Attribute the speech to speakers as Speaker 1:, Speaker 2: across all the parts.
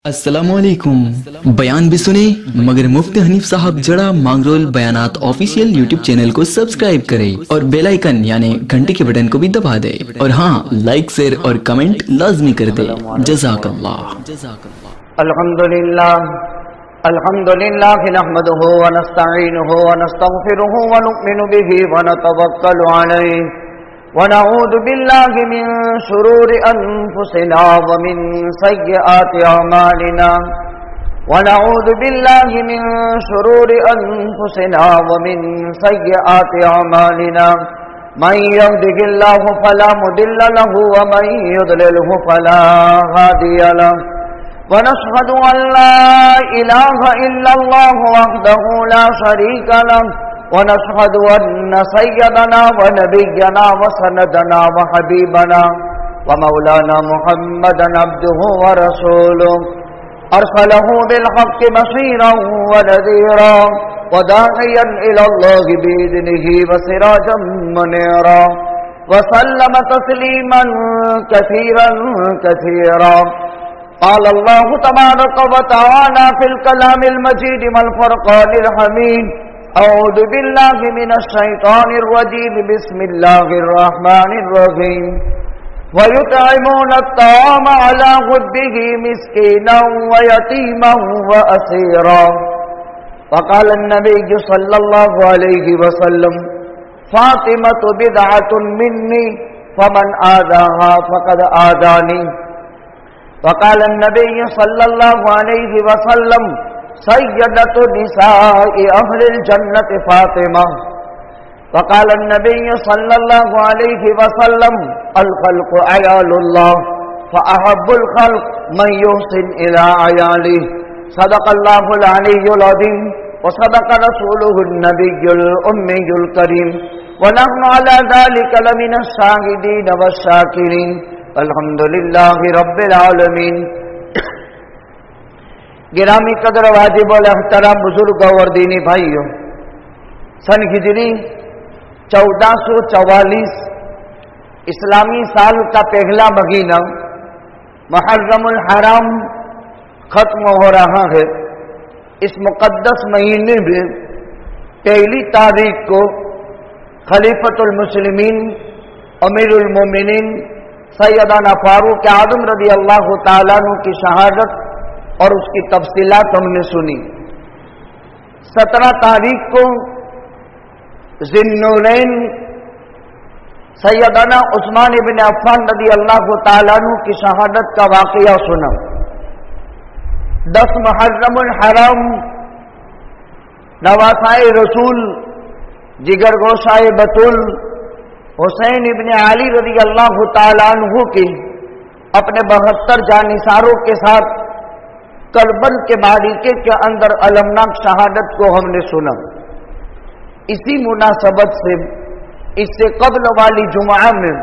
Speaker 1: अस्सलामुअलैकुम। बयान भी सुने मगर मुफ्ती हनीफ साहब जड़ा मांगरोल बयानात ऑफिशियल यूट्यूब चैनल को सब्सक्राइब करें और बेल आइकन यानी घंटे के बटन को भी दबा दे और हाँ, लाइक शेयर और कमेंट लाजमी कर दे। जज़ाकल्लाह।
Speaker 2: अल्हम्दुलिल्लाह नहमदुहु व नस्तईनुहु व नस्तगफिरुहु व नु'मिनु बिही व नतवक्कलु अलैहि ونعوذ بالله من شرور أنفسنا ومن سيئات أعمالنا ونعوذ بالله من شرور أنفسنا ومن سيئات أعمالنا من يهده الله فلا مضل له ومن يضلله فلا هادي له ونشهد أن لا إله إلا الله وحده لا شريك له ونشهد أن سيدنا ونبينا وسندنا وحبيبنا ومولانا محمدا عبده ورسوله أرسله بالحق بشيرا ونذيرا وداعيا إلى الله بإذنه وسراجا منيرا وسلم تسليما كثيرا كثيرا قال الله تبارك وتعالى في الكلام المجيد والفرقان الحميد أعوذ بالله من الشيطان الرجيم بسم الله الرحمن الرحيم ويطعمون الطعام على حبه مسكينا ويتيما وأسيرا وقال النبي صلى الله عليه وسلم فاطمة بضعة مني فمن آذاها فقد آذاني وقال النبي صلى الله عليه وسلم سيدة نساء أهل الجنة فاطمة وقال النبي صلى الله عليه وسلم الخلق عيال الله فأحب الخلق من يحسن إلى عياله صدق الله العلي العظيم وصدق رسوله النبي الأمي الكريم ونحن على ذلك لمن الشاهدين والشاكرين الحمد لله رب العالمين. گرامی قدر واجب الاحترام بزرگ اور دینی بھائیوں، سن ہجری 1444 اسلامی سال کا پہلا مہینہ محرم الحرام ختم ہو رہا ہے. اس مقدس مہینے میں پہلی تاریخ کو خلیفۃ المسلمین امیر المومنین سیدنا فاروق اعظم رضی اللہ تعالیٰ عنہ کی شہادت اور اس کی تفصیلات ہم نے سنی. 17 تاریخ کو ذی النورین سیدنا عثمان ابن عفان رضی اللہ تعالیٰ عنہ کی شہادت کا واقعہ سنا. 10 محرم الحرام نواسائے رسول جگر گوشائے بطول حسین ابن علی رضی اللہ تعالیٰ عنہ کی اپنے 72 جانثاروں کے ساتھ کربل کے معرکے کے اندر المناک شہادت کو ہم نے سنا. اسی مناسبت سے اس سے قبل والی جمعہ میں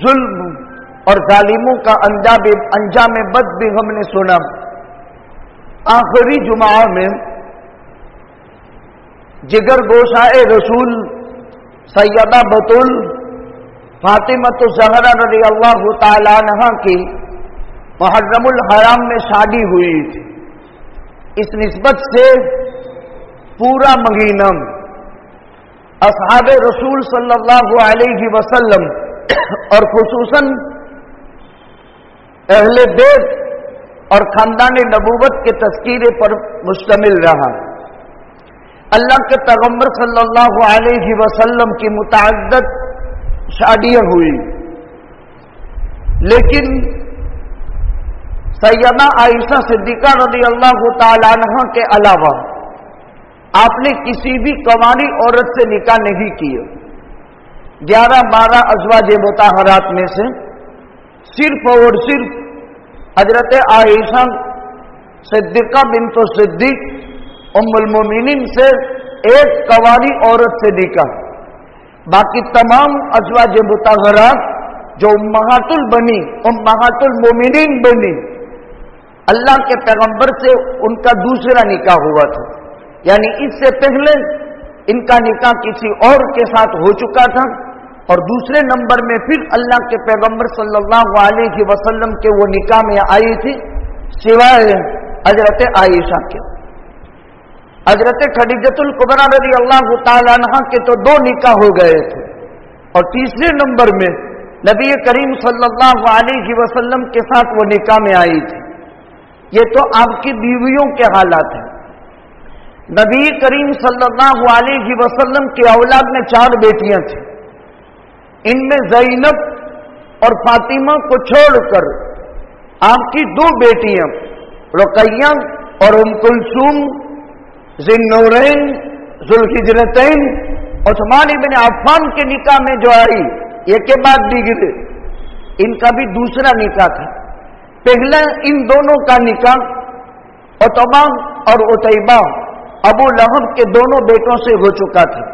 Speaker 2: ظلم اور ظالموں کا انجام بد بھی ہم نے سنا. آخری جمعہ میں جگر گوشائے رسول سیدہ بطول فاطمۃ الزہرا رضی اللہ تعالی عنہا کی محرم الحرام میں شادی ہوئی تھی. اس نسبت سے پورا مہینہ اصحاب رسول صلی اللہ علیہ وسلم اور خصوصاً اہل بیت اور خاندان نبوت کے تذکیرے پر مشتمل رہا. اللہ کے پیغمبر صلی اللہ علیہ وسلم کی متعدد شادیاں ہوئی، لیکن سیدہ عائشہ صدیقہ رضی اللہ تعالی عنہ کے علاوہ آپ نے کسی بھی کنواری عورت سے نکاح نہیں کیا. 11-12 ازواج مطہرات میں سے صرف اور صرف حضرت عائشہ صدیقہ بنت صدیق ام المومنین سے ایک کنواری عورت سے نکاح. باقی تمام ازواج مطہرات جو امہات المومنین بنی، اللہ کے پیغمبر سے ان کا دوسرا نکاح ہوا تھا. یعنی اس سے پہلے ان کا نکاح کسی اور کے ساتھ ہو چکا تھا اور دوسرے نمبر میں پھر اللہ کے پیغمبر صلی اللہ علیہ وسلم کے وہ نکاح میں آئی تھی सिवाय हजरत आयशा के। हजरत खदीजतुल कुबरा रज़ी अल्लाह ताला अन्हा के तो 2 निकाह हो गए थे, और तीसरे नंबर में नबी करीम सल्लल्लाहु अलैहि वसल्लम के साथ वो निकाह में आई थी। ये तो आपकी बीवियों के हालात हैं। नबी करीम सल्लल्लाहु अलैहि वसल्लम की औलाद में 4 बेटियां थी। इनमें ज़ैनब और फातिमा को छोड़कर आपकी 2 बेटियां रुकैया और उम कुलसूम ज़िन्नूरैन ज़ुल्हिजरतैन उस्मान इब्न अफ़्फ़ान के निकाह में जो आई, ये के बाद दिगरे इनका भी दूसरा निकाह था। पहला इन दोनों का निकाह उतबा और उतैबा अबू लहब के दोनों बेटों से हो चुका था।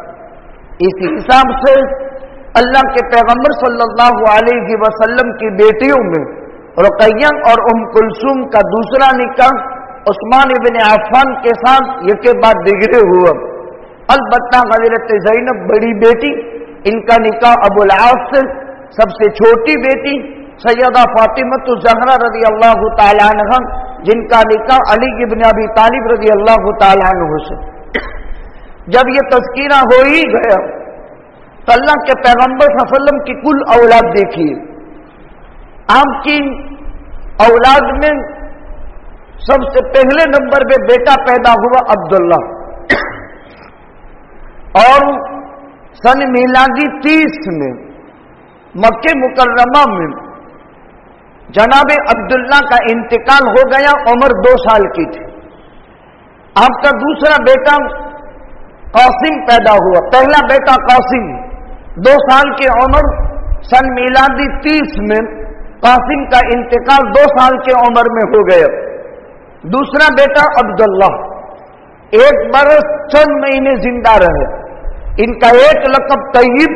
Speaker 2: इस हिसाब से अल्लाह के पैगंबर सल्लल्लाहु अलैहि वसल्लम की बेटियों में रुकैया और उम कुलसूम का दूसरा निकाह उस्मान इब्न अफ़्फ़ान के साथ ये के बाद दिगरे हुआ। अलबत्ता हज़रत ज़ैनब बड़ी बेटी, इनका निकाह अबुल आस से, सबसे छोटी बेटी सैयदा फातिमतु ज़हरा रज़ी अल्लाह ताला अन्हा, जिनका निकाह अली इब्न अबी तालिब रज़ी अल्लाह ताला अन्हु से। जब ये तज़किरा हो ही गया तो अल्लाह के पैगंबर सल्लल्लाहु अलैहि वसल्लम की कुल औलाद देखिए। आपकी औलाद में सबसे पहले नंबर पे बेटा पैदा हुआ अब्दुल्ला, और सन मिलादी 30 में मक्के मुकर्रमा में जनाबे अब्दुल्ला का इंतकाल हो गया। उम्र 2 साल की थी। आपका दूसरा बेटा कासिम पैदा हुआ। पहला बेटा कासिम 2 साल की उम्र, सन मिलादी 30 में कासिम का इंतकाल 2 साल की उम्र में हो गया। दूसरा बेटा अब्दुल्ला 1 बरस चंद महीने जिंदा रहे। इनका एक लक़ब तय्यब,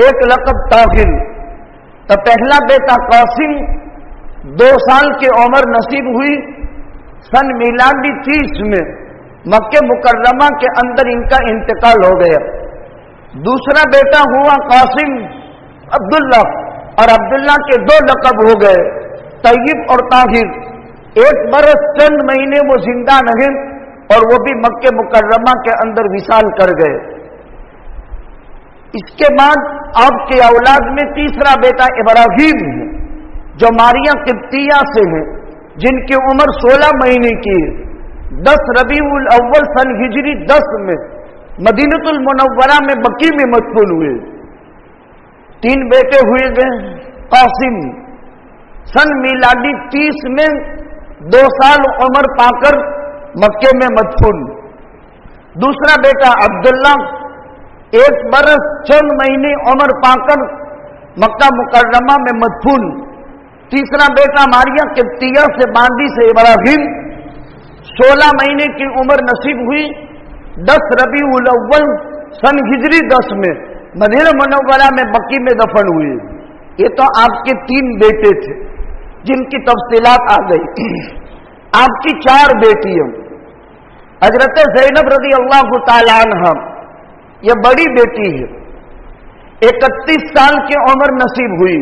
Speaker 2: एक लक़ब ताहिर। तो पहला बेटा कासिम 2 साल की उम्र नसीब हुई। सन मिलादी 30 में मक्के मुकर्रमा के अंदर इनका इंतकाल हो गया। दूसरा बेटा हुआ कासिम अब्दुल्ला, और अब्दुल्ला के 2 लक़ब हो गए, तय्यब और ताहिर। 1 बरस चंद महीने वो जिंदा नहीं, और वो भी मक्के मुकर्रमा के अंदर विसाल कर गए। इसके बाद आपके औलाद में तीसरा बेटा इब्राहीम है, जो मारिया किब्तिया से है, जिनकी उम्र 16 महीने की है। 10 रबीउल अव्वल सन हिजरी 10 में मदीनतुल मुनव्वरा में बकी में मदफून हुए। 3 बेटे हुए गए। कासिम सन मिलादी 30 में 2 साल उम्र पाकर मक्के में मदफून। दूसरा बेटा अब्दुल्ला 1 बरस चंद महीने उम्र पाकर मक्का मुकर्रमा में मदफून। तीसरा बेटा मारिया किब्तिया से बांदी से इब्राहीम 16 महीने की उम्र नसीब हुई। 10 रबीउल अव्वल सन हिजरी 10 में मदीना मुनव्वरा में बकी में दफन हुए। ये तो आपके 3 बेटे थे जिनकी तफसीलात आ गई। आपकी 4 बेटियां, हजरत ज़ैनब रज़ी अल्लाह ताला अन्हा, यह बड़ी बेटी है, 31 साल की उम्र नसीब हुई।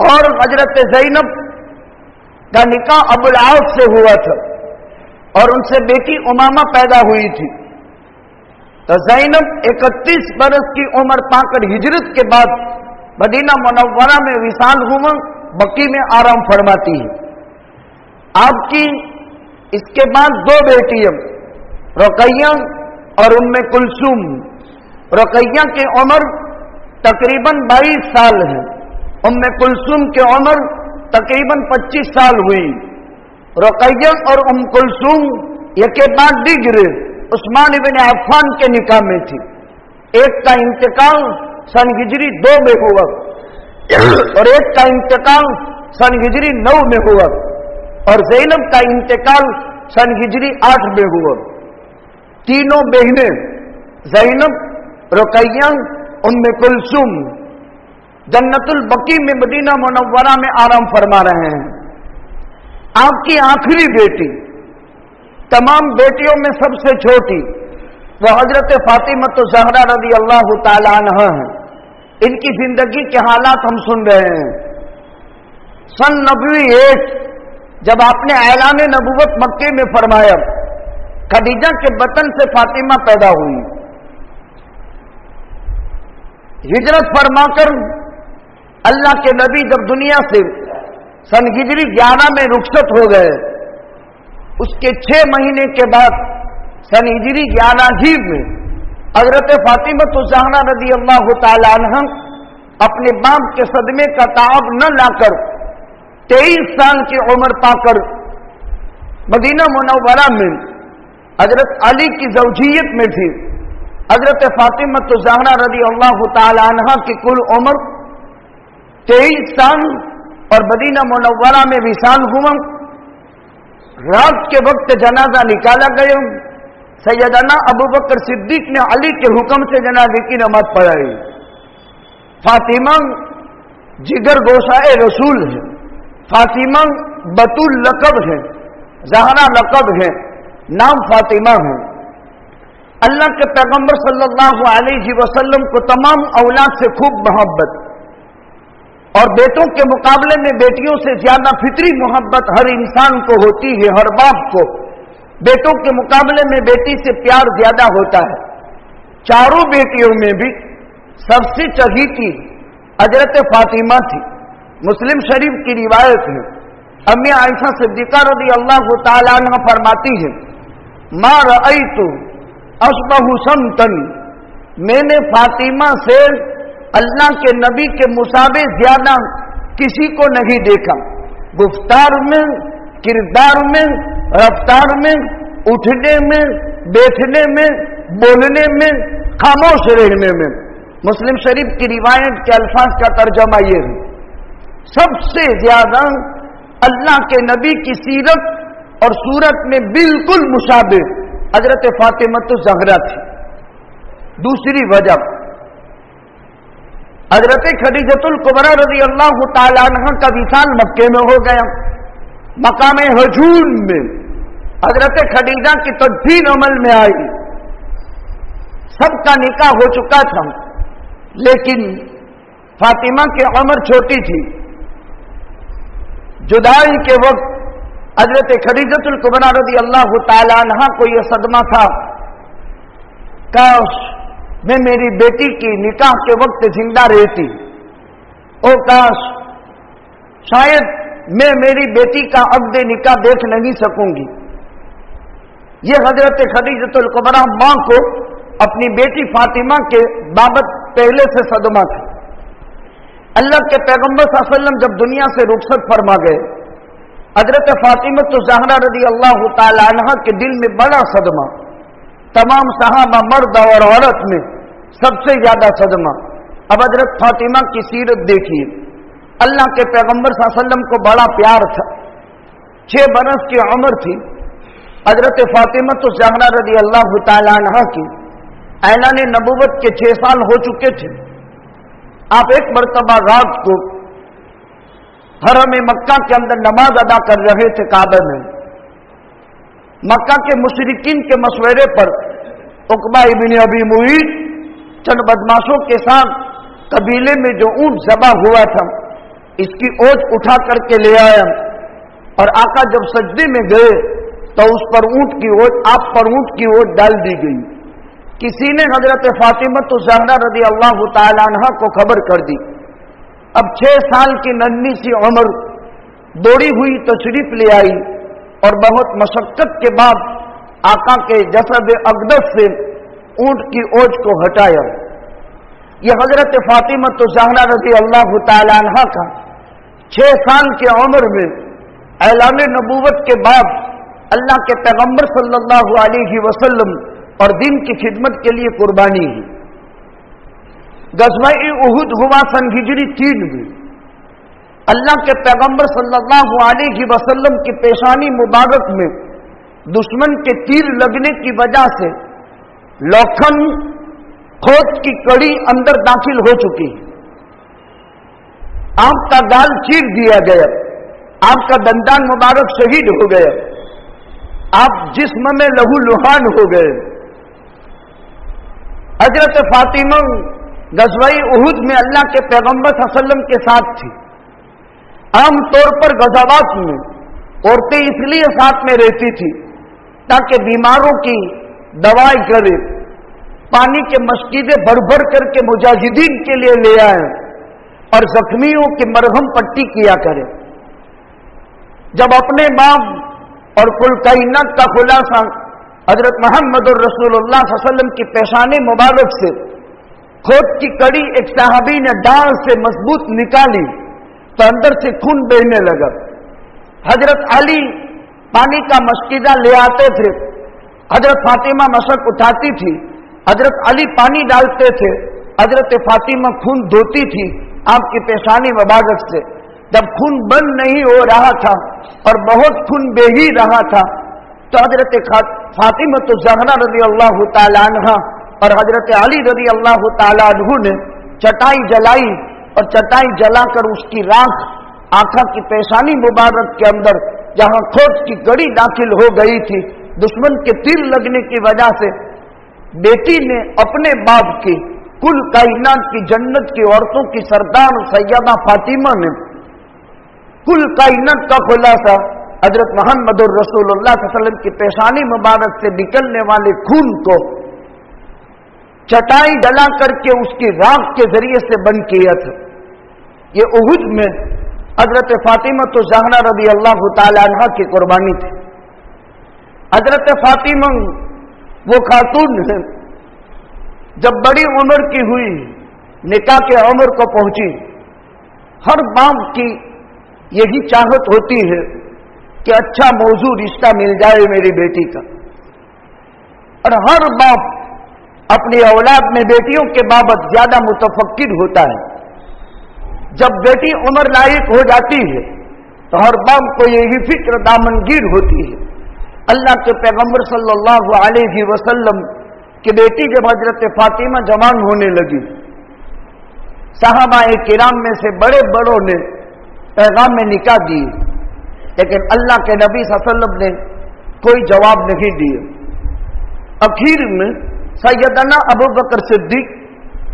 Speaker 2: और हजरत ज़ैनब का निकाह अबुल आस से हुआ था, और उनसे बेटी उमामा पैदा हुई थी। तो ज़ैनब 31 बरस की उम्र पाकर हिजरत के बाद मदीना मुनव्वरा में विसाल हुआ, बकी में आराम फरमाती है। आपकी इसके बाद 2 बेटियां रुकैया और उम्मे कुलसूम। रुकैया की उम्र तकरीबन 22 साल है, उम्मे कुलसूम की उम्र तकरीबन 25 साल हुई। रुकैया और उम कुलसूम ये के बाद दिगरे उस्मान इब्न अफ़्फ़ान के निकाह में थी। एक का इंतकाल सन हिजरी 2 में हुआ और एक का इंतकाल सन हिजरी 9 में हुआ, और ज़ैनब का इंतकाल सन हिजरी 8 में हुआ। तीनों बहनें ज़ैनब, रुकैया, उम्मे कुलसूम जन्नतुल बकी में मदीना मुनव्वरा में आराम फरमा रहे हैं। आपकी आखिरी बेटी, तमाम बेटियों में सबसे छोटी, वो हजरत फातिमा ज़हरा रज़ी अल्लाह ताला अन्हा है। इनकी जिंदगी के हालात हम सुन रहे हैं। सन 91 جب آپ نے اعلان نبوت مکے میں فرمایا، خدیجہ کے بطن سے فاطمہ پیدا ہوئی، ہجرت فرما کر اللہ کے نبی جب دنیا سے سن ہجری 11 میں رخصت ہو گئے، اس کے 6 مہینے کے بعد سن ہجری 11 ہی میں حضرت فاطمہ الزہرا رضی اللہ تعالی عنہ اپنے باپ کے صدمے کا تعاب نہ لا کر 23 سال کی عمر پا کر مدینہ منورہ میں حضرت علی کی زوجیت میں تھی۔ حضرت فاطمہ الزہرا رضی اللہ تعالی عنہ کی کل عمر 23 سال اور مدینہ منورہ میں وصال ہوا۔ رات کے وقت جنازہ نکالا گیا، سیدنا ابوبکر صدیق نے علی کے حکم سے جنازے کی نماز پڑھائی۔ فاطمہ جگر گوشہ رسول ہے، فاطمہ بطول لقب ہے، زہرا لقب ہے، نام فاطمہ ہے۔ اللہ کے پیغمبر صلی اللہ علیہ وسلم کو تمام اولاد سے خوب محبت، اور بیٹوں کے مقابلے میں بیٹیوں سے زیادہ فطری محبت ہر انسان کو ہوتی ہے۔ ہر باپ کو بیٹوں کے مقابلے میں بیٹی سے پیار زیادہ ہوتا ہے۔ چاروں بیٹیوں میں بھی سب سے چہیتی حضرت فاطمہ تھی۔ مسلم شریف کی روایت ہے، امی عائشہ صدیقہ رضی اللہ تعالی عنہ فرماتی ہے، ما رأیت اشبہ سمتن، میں نے فاطمہ سے اللہ کے نبی کے مشابہ زیادہ کسی کو نہیں دیکھا، گفتار میں، کردار میں، رفتار میں، اٹھنے میں، بیٹھنے میں، بولنے میں، خاموش رہنے میں۔ مسلم شریف کی روایت کے الفاظ کا ترجمہ یہ ہے، سب سے زیادہ اللہ کے نبی کی سیرت اور صورت میں بالکل مشابہ حضرت فاطمہ الزہرا تھی۔ دوسری وجہ، حضرت خدیجہ الکبریٰ رضی اللہ تعالی عنہ کا وصال مکے میں ہو گیا۔ مقام ہجون میں حضرت خدیجہ کی تدفین عمل میں آئی، سب کا نکاح ہو چکا تھا، لیکن فاطمہ کی عمر چھوٹی تھی۔ جدائی کے وقت حضرت خدیجہ الکبریٰ رضی اللہ تعالی عنہ کو یہ صدمہ تھا، کاش میں میری بیٹی کی نکاح کے وقت زندہ رہتی، او کاش شاید میں میری بیٹی کا عقد نکاح دیکھ نہیں سکوں گی۔ یہ حضرت خدیجہ الکبریٰ ماں کو اپنی بیٹی فاطمہ کے بابت پہلے سے صدمہ تھا۔ اللہ کے پیغمبر صلی اللہ علیہ وسلم جب دنیا سے رخصت فرما گئے، حضرت فاطمہ الزہرا رضی اللہ تعالی عنہ کے دل میں بڑا صدمہ، تمام صحابہ مرد اور عورت میں سب سے زیادہ صدمہ۔ اب حضرت فاطمہ کی سیرت دیکھیے، اللہ کے پیغمبر صلی اللہ علیہ وسلم کو بڑا پیار تھا، 6 برس کی عمر تھی۔ حضرت فاطمہ الزہرا رضی اللہ تعالی عنہ کی اعلان نبوت کے 6 سال ہو چکے تھے۔ آپ ایک مرتبہ رات کو حرم مکہ کے اندر نماز ادا کر رہے تھے کعبہ میں۔ مکہ کے مشرکین کے مشورے پر عقبہ ابن ابی معیط چند بدماشوں کے ساتھ قبیلے میں جو اونٹ ذبح ہوا تھا اس کی اوج اٹھا کر کے لے آیا، اور آقا جب سجدے میں گئے تو اس پر اونٹ کی اوج، آپ پر اونٹ کی اوج ڈال دی گئی۔ کسی نے حضرت فاطمہ الزہرا رضی اللہ تعالی عنہ کو خبر کر دی۔ اب 6 سال کی ننھی سی عمر دوڑی ہوئی تشریف لے آئی اور بہت مشقت کے بعد آقا کے جسد اقدس سے اونٹ کی اوج کو ہٹایا۔ یہ حضرت فاطمہ الزہرا رضی اللہ تعالی عنہ کا 6 سال کی عمر میں اعلان نبوت کے بعد اللہ کے پیغمبر صلی اللہ علیہ وسلم اور دین کی خدمت کے لیے قربانی ہے۔ غزوہ احد ہوا سن ہجری 3 میں۔ اللہ کے پیغمبر صلی اللہ علیہ وسلم کی پیشانی مبارک میں دشمن کے تیر لگنے کی وجہ سے لوکھن کھوج کی کڑی اندر داخل ہو چکی، آپ کا گال چیر دیا گیا، آپ کا دندان مبارک شہید ہو گیا، آپ جسم میں لہو لہان ہو گئے۔ حضرت فاطمہ غزوہ احد میں اللہ کے پیغمبر صلی اللہ علیہ وسلم کے ساتھ تھی۔ عام طور پر غزوات میں औरतें इसलिए साथ में रहती थी ताकि बीमारों की दवाई करे, पानी के मस्जिदें भर भर करके मुजाहिदीन के लिए ले आए और जख्मियों की मरहम पट्टी किया करे। जब अपने बाप और कुल कायनात का खुलासा हजरत मोहम्मद रसूलुल्लाह सल्लल्लाहु अलैहि वसल्लम की पेशानी मुबारक से खोद की कड़ी एक साहबी ने डाल से मजबूत निकाली तो अंदर से खून बहने लगा। हजरत अली पानी का मस्किदा ले आते थे, हजरत फातिमा मशक उठाती थी, हजरत अली पानी डालते थे, हजरत फातिमा खून धोती थी आपकी पेशानी मुबारक से। जब खून बंद नहीं हो रहा था और बहुत खून बह ही रहा था तो हजरत फातिमा तो ज़हरा रज़ी अल्लाह ताला अन्हा और हजरत अली रज़ी अल्लाह ताला अन्हु ने चटाई जलाई और चटाई जलाकर उसकी राख आका की पेशानी मुबारक के अंदर जहां खोज की गड़ी दाखिल हो गई थी, दुश्मन के तीर लगने की वजह से बेटी ने अपने बाप की कुल कायनात की जन्नत की औरतों की सरदार सैयदा फातिमा ने कुल कायनात का खुलासा हजरत मोहम्मद रसूलुल्लाह सल्लल्लाहु अलैहि वसल्लम की पेशानी मुबारक से निकलने वाले खून को चटाई डला करके उसकी राख के जरिए से बंद किया था। ये उहुद में हजरत फातिमा तो ज़हरा रज़ी अल्लाह ताला अन्हा की कुर्बानी थी। हजरत फातिमा वो खातून है जब बड़ी उम्र की हुई, निकाह के उम्र को पहुंची, हर बाप की यही चाहत होती है कि अच्छा मौजू रिश्ता मिल जाए मेरी बेटी का, और हर बाप अपनी औलाद में बेटियों के बाबत ज्यादा मुतफक्किर होता है। जब बेटी उम्र लायक हो जाती है तो हर बाप को यही फिक्र दामनगीर होती है। अल्लाह के पैगंबर सल्लल्लाहु अलैहि वसल्लम की बेटी जब हजरत फातिमा जवान होने लगी, सहाबाए किराम में से बड़े बड़ों ने पैगाम में निकाह दिए, लेकिन अल्लाह के नबी सल्लल्लाहु अलैहि वसल्लम ने कोई जवाब नहीं दिया। आखिर में सैयदना अबू बकर सिद्दीक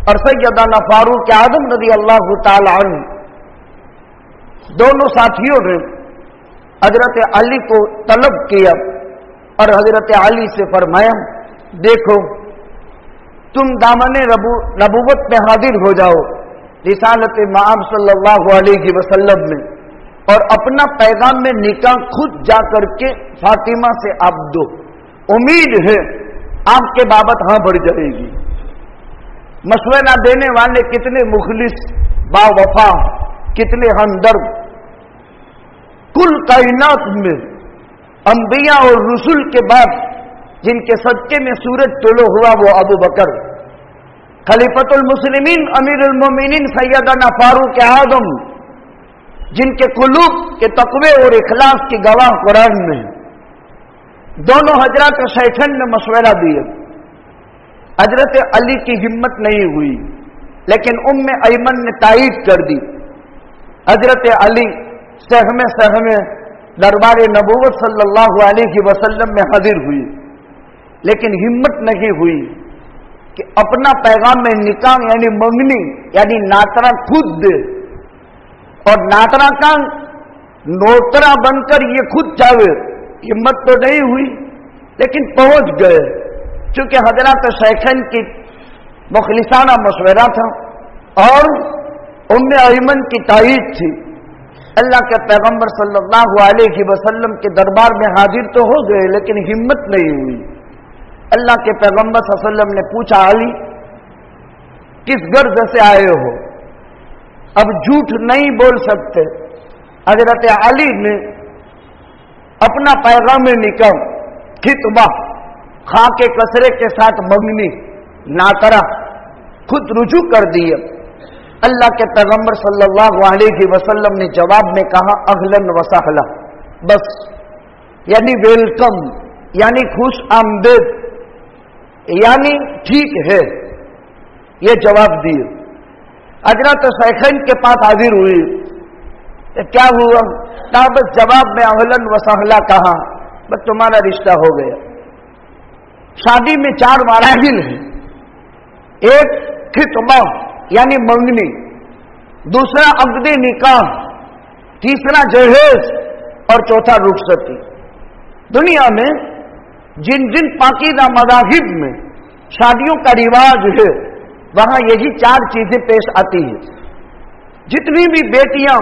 Speaker 2: और सैयदना फारूक आज़म रज़ी अल्लाह ताला अन्हु दोनों साथियों ने हजरत अली को तलब किया और हजरत अली से फरमाया, देखो तुम दामने नबूवत में हाजिर हो जाओ रिसालत मआब सल्लल्लाहु अलैहि वसल्लम में, और अपना पैगाम में निकाह खुद जा करके फातिमा से आप दो। उम्मीद है आपके बाबत हाँ बढ़ जाएगी। मशवरा देने वाले कितने मुखलिस, बावफा, कितने हमदर्द। कुल कायनात में अंबिया और रसूल के बाद जिनके सदके में सूरज तुलो हुआ वो अबू बकर, खलीफतुल मुस्लिमीन अमीरुल मोमिनीन सैयदना फारूक आज़म, जिनके कुलूब के तकवे और इखलास की गवाह कुरान में। दोनों हजरत शैखन ने मशवरा दिए। हजरत अली की हिम्मत नहीं हुई, लेकिन उम्मे अयमन ने तायीद कर दी। हजरत अली सहमे दरबार नबूवत सल्लल्लाहु अलैहि वसल्लम में हाजिर हुई, लेकिन हिम्मत नहीं हुई कि अपना पैगाम में निकाह यानी मंगनी यानी नातरा खुद दे, और नातरा का नोतरा बनकर ये खुद जावे। हिम्मत तो नहीं हुई, लेकिन पहुंच गए, क्योंकि हजरत शैखन की मुखलिसाना मशवरा था और उम्मे अयमन की तायीद थी। अल्लाह के पैगंबर सल्लल्लाहु अलैहि वसल्लम के दरबार में हाजिर तो हो गए, लेकिन हिम्मत नहीं हुई। अल्लाह के पैगंबर सल्लल्लाहु अलैहि वसल्लम ने पूछा, अली किस गर्ज से आए हो? अब झूठ नहीं बोल सकते। हजरत अली ने अपना पैगाम निकाह, खितबा, खा के कसरे के साथ मंगनी, नातरा खुद रुजू कर दिया। अल्लाह के पैगंबर सल्लल्लाहु अलैहि वसल्लम ने जवाब में कहा, अहलन व सहला, बस यानी वेलकम, यानी खुश आमदेद, यानी ठीक है, ये जवाब दिए। हजरत शैखैन के पास हाजिर हुई, क्या हुआ? कहा बस जवाब में अहलन व सहला कहा, बस तुम्हारा रिश्ता हो गया। शादी में 4 मराहिल हैं। एक खितबा यानी मंगनी, दूसरा अक़्द निकाह, तीसरा जहेज और चौथा रुखसती। दुनिया में जिन जिन पाकीज़ा मज़ाहिब में शादियों का रिवाज है वहां यही 4 चीजें पेश आती है। जितनी भी बेटियां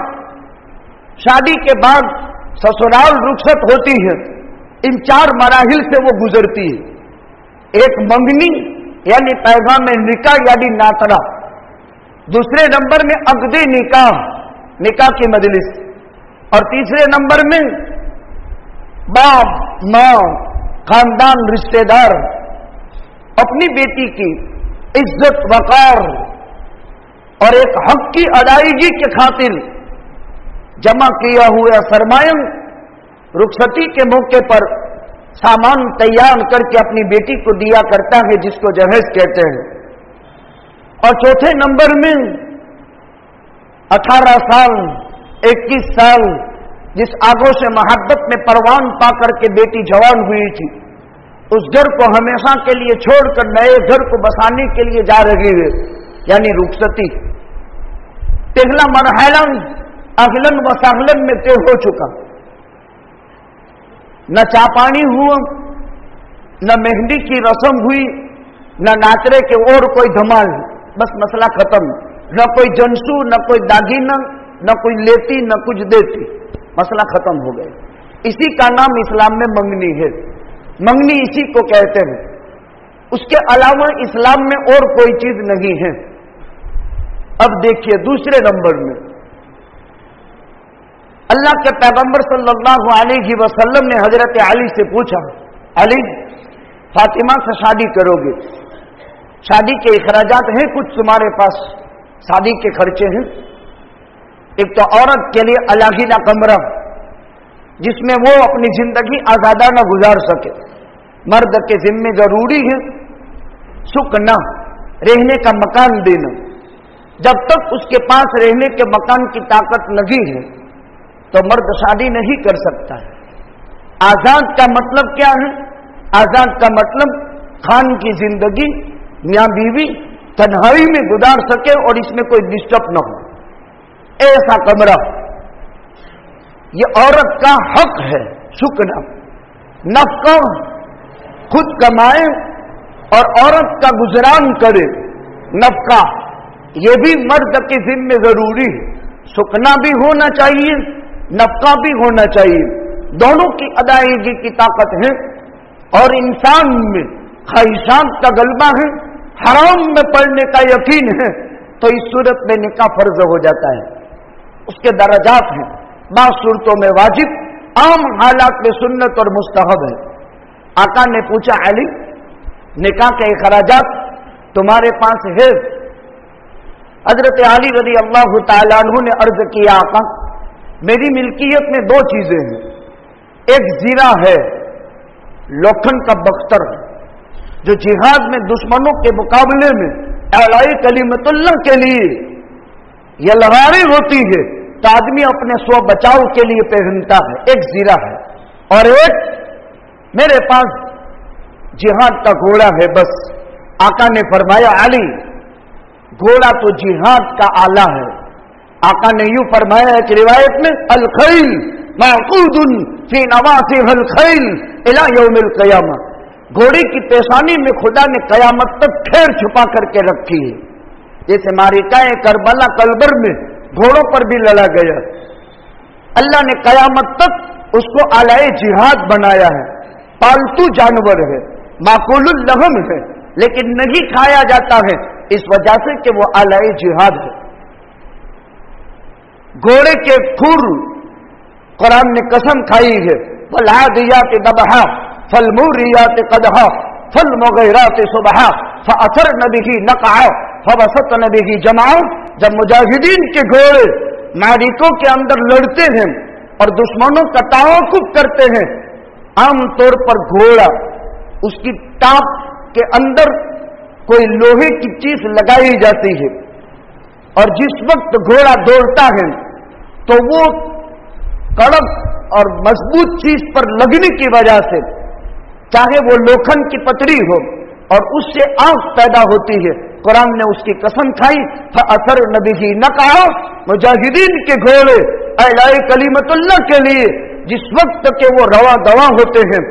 Speaker 2: शादी के बाद ससुराल रुखसत होती हैं, इन 4 मराहिल से वो गुजरती है। एक मंगनी यानी पैगाम निकाह यानी नातरा, दूसरे नंबर में अक़्द निकाह, निकाह की मजलिस, और तीसरे नंबर में बाप माँ खानदान रिश्तेदार अपनी बेटी की इज्जत वकार और एक हक की अदायगी के खातिर जमा किया हुआ सरमाया रुखसती के मौके पर सामान तैयार करके अपनी बेटी को दिया करता है, जिसको जहेज कहते हैं। और चौथे नंबर में 18 साल 21 साल जिस आगोश मोहब्बत में परवान पा करके बेटी जवान हुई थी, उस घर को हमेशा के लिए छोड़कर नए घर को बसाने के लिए जा रही है, यानी रुखसती। पहला मरहला अहलन व सहलन में तय हो चुका, न चापानी हुआ, न मेहंदी की रस्म हुई, न नाचरे के और कोई धमाल, बस मसला खत्म। न कोई जनसू, न कोई दागीना, न कोई लेती, न कुछ देती, मसला खत्म हो गया। इसी का नाम इस्लाम में मंगनी है। मंगनी इसी को कहते हैं, उसके अलावा इस्लाम में और कोई चीज नहीं है। अब देखिए दूसरे नंबर में अल्लाह के पैगंबर सल्लल्लाहु अलैहि वसल्लम ने हजरत अली से पूछा, अली फातिमा से शादी करोगे, शादी के इखराजात हैं कुछ तुम्हारे पास, शादी के खर्चे हैं। एक तो औरत के लिए अलहदा कमरा जिसमें वो अपनी जिंदगी आजादाना गुजार सके, मर्द के जिम्मे जरूरी है सुकना, रहने का मकान देना। जब तक उसके पास रहने के मकान की ताकत नहीं है तो मर्द शादी नहीं कर सकता है। आजाद का मतलब क्या है? आजाद का मतलब खान की जिंदगी मियां बीवी तन्हाई में गुजार सके और इसमें कोई डिस्टर्ब न हो, ऐसा कमरा। ये औरत का हक है सुकना, नफका खुद कमाए और औरत का गुजरान करे, नफका ये भी मर्द के जिम्मे जरूरी है। सुकना भी होना चाहिए, नफका भी होना चाहिए, दोनों की अदायगी की ताकत है। और इंसान में ख्वाहिशात का गलबा है, हराम में पड़ने का यकीन है, तो इस सूरत में निकाह फर्ज हो जाता है। उसके दर्जात हैं, बाज़ सूरतों में वाजिब, आम हालात में सुन्नत और मुस्तहब है। आका ने पूछा, अली निकाह के खराजात तुम्हारे पास है? हजरत अली रज़ी अल्लाह तआला अन्हु ने अर्ज किया, आका मेरी मिल्कियत में 2 चीजें हैं, एक जीरा है, लोखंड का बख्तर है, जो जिहाद में दुश्मनों के मुकाबले में अलाए कलीमतुल्लाह के लिए यह लहरें होती है तो आदमी अपने स्व बचाव के लिए पहनता है, एक जीरा है। और एक मेरे पास जिहाद का घोड़ा है बस। आका ने फरमाया, अली घोड़ा तो जिहाद का आला है। आका ने यूं फरमाया एक रिवायत में, अल खैल मअक़ूदुन फी नवासिहल खैल इला यौमिल क़ियामा, घोड़े की पेशानी में खुदा ने कयामत तक खैर छुपा करके रखी है। जैसे मारिकाए करबला कलबर में घोड़ों पर भी लड़ा गया, अल्लाह ने कयामत तक उसको आलाए जिहाद बनाया है। पालतू जानवर है, माकुलुल लहम है, लेकिन नहीं खाया जाता है इस वजह से कि वो आलाए जिहाद है। घोड़े के खुर कुरान ने कसम खाई है, फलआदियात दबहा फलमुरियात कदहा फलमुगैरात सुबहा फअसरन बिही नक़अ फवसतन बिही जमा। जब मुजाहिदीन के घोड़े मारिकों के अंदर लड़ते हैं और दुश्मनों का तावकुब करते हैं, आमतौर पर घोड़ा उसकी टाप के अंदर कोई लोहे की चीज लगाई जाती है और जिस वक्त घोड़ा दौड़ता है तो वो कड़क और मजबूत चीज पर लगने की वजह से, चाहे वो लोखंड की पतरी हो, और उससे आग पैदा होती है। कुरान ने उसकी कसम खाई, फअसरन बिही नक़अ, मुजाहिदीन के घोड़े अलाए कलीमतुल्लाह के लिए जिस वक्त के वो रवा दवा होते हैं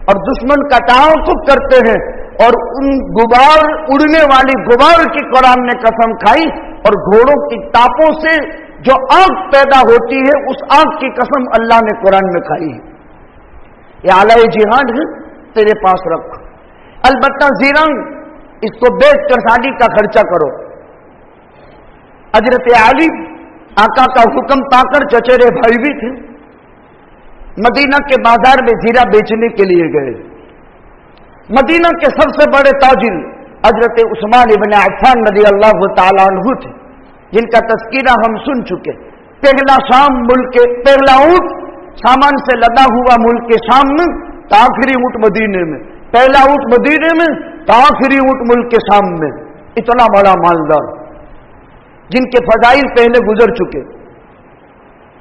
Speaker 2: और दुश्मन का ताक़ुब करते हैं, और उन गुबार उड़ने वाली गुबार की कुरान ने कसम खाई, और घोड़ों की टापों से जो आग पैदा होती है उस आग की कसम अल्लाह ने कुरान में खाई है। ये आला जिहाद है, तेरे पास रख। अलबत्ता जीरा इसको बेच कर शादी का खर्चा करो। हजरत अली आका का हुक्म पाकर चचेरे भाई भी थे, मदीना के बाजार में जीरा बेचने के लिए गए। मदीना के सबसे बड़े ताजिर हजरत उस्मान इब्न अफ़्फ़ान रज़ी अल्लाह तआला अन्हु थे, जिनका तज़किरा हम सुन चुके। पहला शाम मुल्क के पहला ऊंट सामान से लदा हुआ मुल्क के शाम में, तो आखिरी ऊंट मदीने में, पहला ऊंट मदीने में तो आखिरी ऊंट मुल्क के शाम में। इतना बड़ा मालदार, जिनके फजाइल पहले गुजर चुके।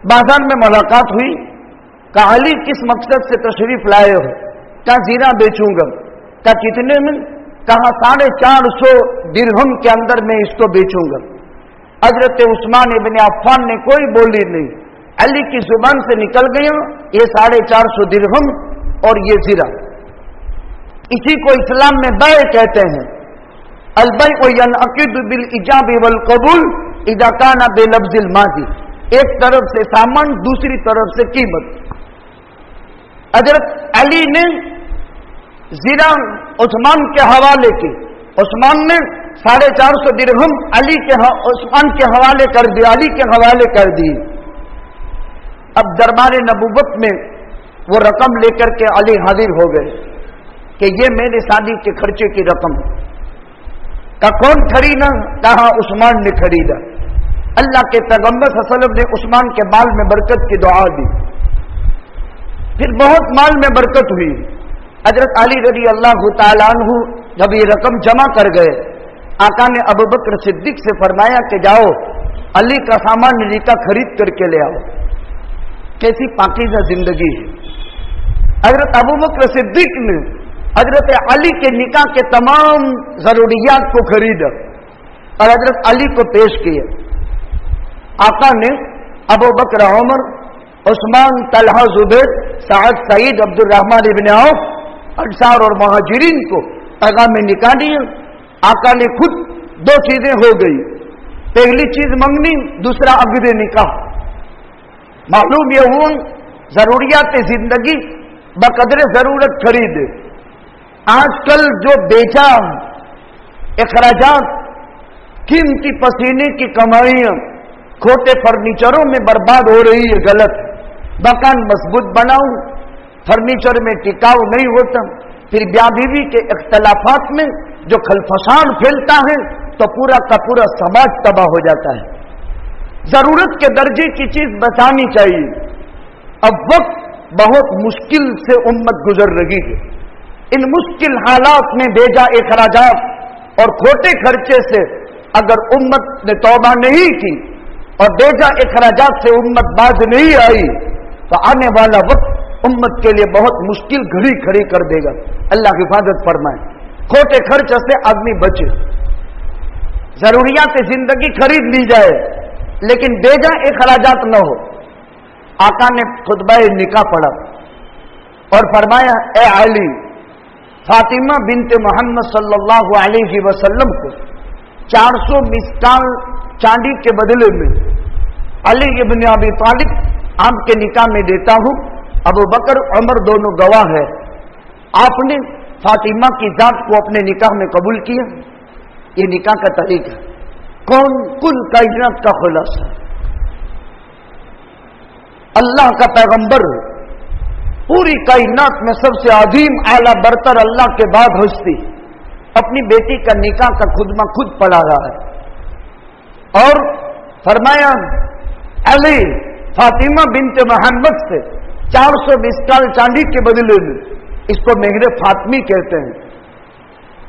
Speaker 2: बाजार में मुलाकात हुई, कहा अली किस मकसद से तशरीफ लाए हो? कहा जीरा बेचूंगा। कहा कितने में? कहा 450 दिरहम के अंदर मैं इसको बेचूंगा। हजरत उस्मान इब्न अफ़्फ़ान ने कोई बोली नहीं, अली की जुबान से निकल गया ये 450 दिरहम और ये जीरा। इसी को इस्लाम में बै कहते हैं। अलबै यनअक़िद बिल इजाब वल कबूल इज़ा काना बिलफ्ज़िल माज़ी। एक तरफ से सामान, दूसरी तरफ से कीमत। हजरत अली ने जीरा उस्मान के हवाले की, उस्मान ने 450 दिरहम उस्मान के हवाले कर दी, अली के हवाले कर दी। अब दरबार नबूवत में वो रकम लेकर के अली हाजिर हो गए कि ये मेरे शादी के खर्चे की रकम। का कौन खरीदा? कहा उस्मान ने खरीदा। अल्लाह के पैगंबर सल्लल्लाहु अलैहि वसल्लम ने उस्मान के माल में बरकत की दुआ दी। फिर बहुत माल में बरकत हुई। हजरत अली रज़ी अल्लाह तआला अन्हु जब ये रकम जमा कर गए, आका ने अबू बकर सिद्दीक से फरमाया कि जाओ अली का सामान निका खरीद करके ले आओ। कैसी पाकीज़ा जिंदगी है। हजरत अबू बकर सिद्दीक ने हजरत अली के निकाह के तमाम जरूरियात को खरीदा और हजरत अली को पेश किया। आका ने अबू बकर, उमर, उस्मान, तलहा, जुबैर, साद, सईद, अब्दुर्रहमान इब्न औफ, अंसार और मुहाजिरीन को पैगाम में निकाह दिया। आका ने खुद दो चीजें हो गई, पहली चीज मंगनी, दूसरा अक़द निकाह। मालूम यह हुआ जरूरियात जिंदगी बकदर जरूरत खरीदे। आजकल जो बेचा अखराजात, कीमती पसीने की कमाइयां खोटे फर्नीचरों में बर्बाद हो रही है, गलत। मकान मजबूत बनाओ, फर्नीचर में टिकाऊ नहीं होता, फिर ब्याह बीवी के इख्तलाफात में जो खलफसार फैलता है तो पूरा का पूरा समाज तबाह हो जाता है। जरूरत के दर्जे की चीज बचानी चाहिए। अब वक्त बहुत मुश्किल से उम्मत गुजर रही है। इन मुश्किल हालात में बेजा अखराजात और खोटे खर्चे से अगर उम्मत ने तौबा नहीं की और बेजा अखराजात से उम्मत बाज नहीं आई तो आने वाला वक्त उम्मत के लिए बहुत मुश्किल घड़ी खड़ी कर देगा। अल्लाह की हिफाजत फरमाए। खोटे खर्च से आदमी बचे, जरूरियात जिंदगी खरीद ली जाए लेकिन बेजा अखराजात न हो। आका ने खुतबा निकाह पढ़ा और फरमाया, ए अली, फातिमा बिनते मोहम्मद सल्लल्लाहु अलैहि वसल्लम को 400 मिस्काल चांदी के बदले में अली इब्न अबी तालिब आपके निकाह में देता हूं। अबू बकर, उमर दोनों गवाह है। आपने फातिमा की जात को अपने निकाह में कबूल किया। ये निकाह का तरीका कौन? कुल कायनात का खुलासा, अल्लाह का पैगंबर, पूरी कायनात में सबसे अजीम आला बरतर अल्लाह के बाद हस्ती, अपनी बेटी का निकाह का खुदमा खुद पढ़ा रहा है। और फरमाया, अली फातिमा बिनते मोहम्मद से 400 मिस्काल चांदी के बदले में, इसको मेहरे फातमी कहते हैं।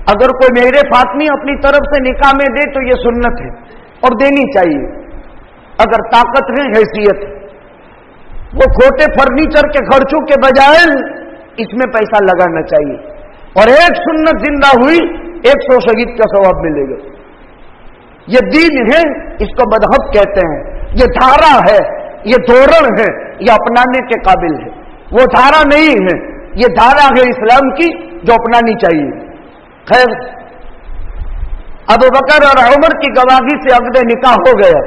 Speaker 2: अगर कोई मेहरे फातमी अपनी तरफ से निकाह में दे तो ये सुन्नत है और देनी चाहिए, अगर ताकत है, हैसियत है। वो खोटे फर्नीचर के खर्चों के बजाय इसमें पैसा लगाना चाहिए। और एक सुन्नत जिंदा हुई 100 शहीद का सवाब मिलेगा। ये दीन है, इसको मजहब कहते हैं, ये धारा है, یہ دھورن ہے، یہ اپنانے کے قابل ہے، وہ دھارا نہیں ہے، یہ دھارا ہے اسلام کی جو اپنانی چاہیے۔ خیر، ابو بکر اور عمر کی گواہی سے عقد نکاح ہو گیا،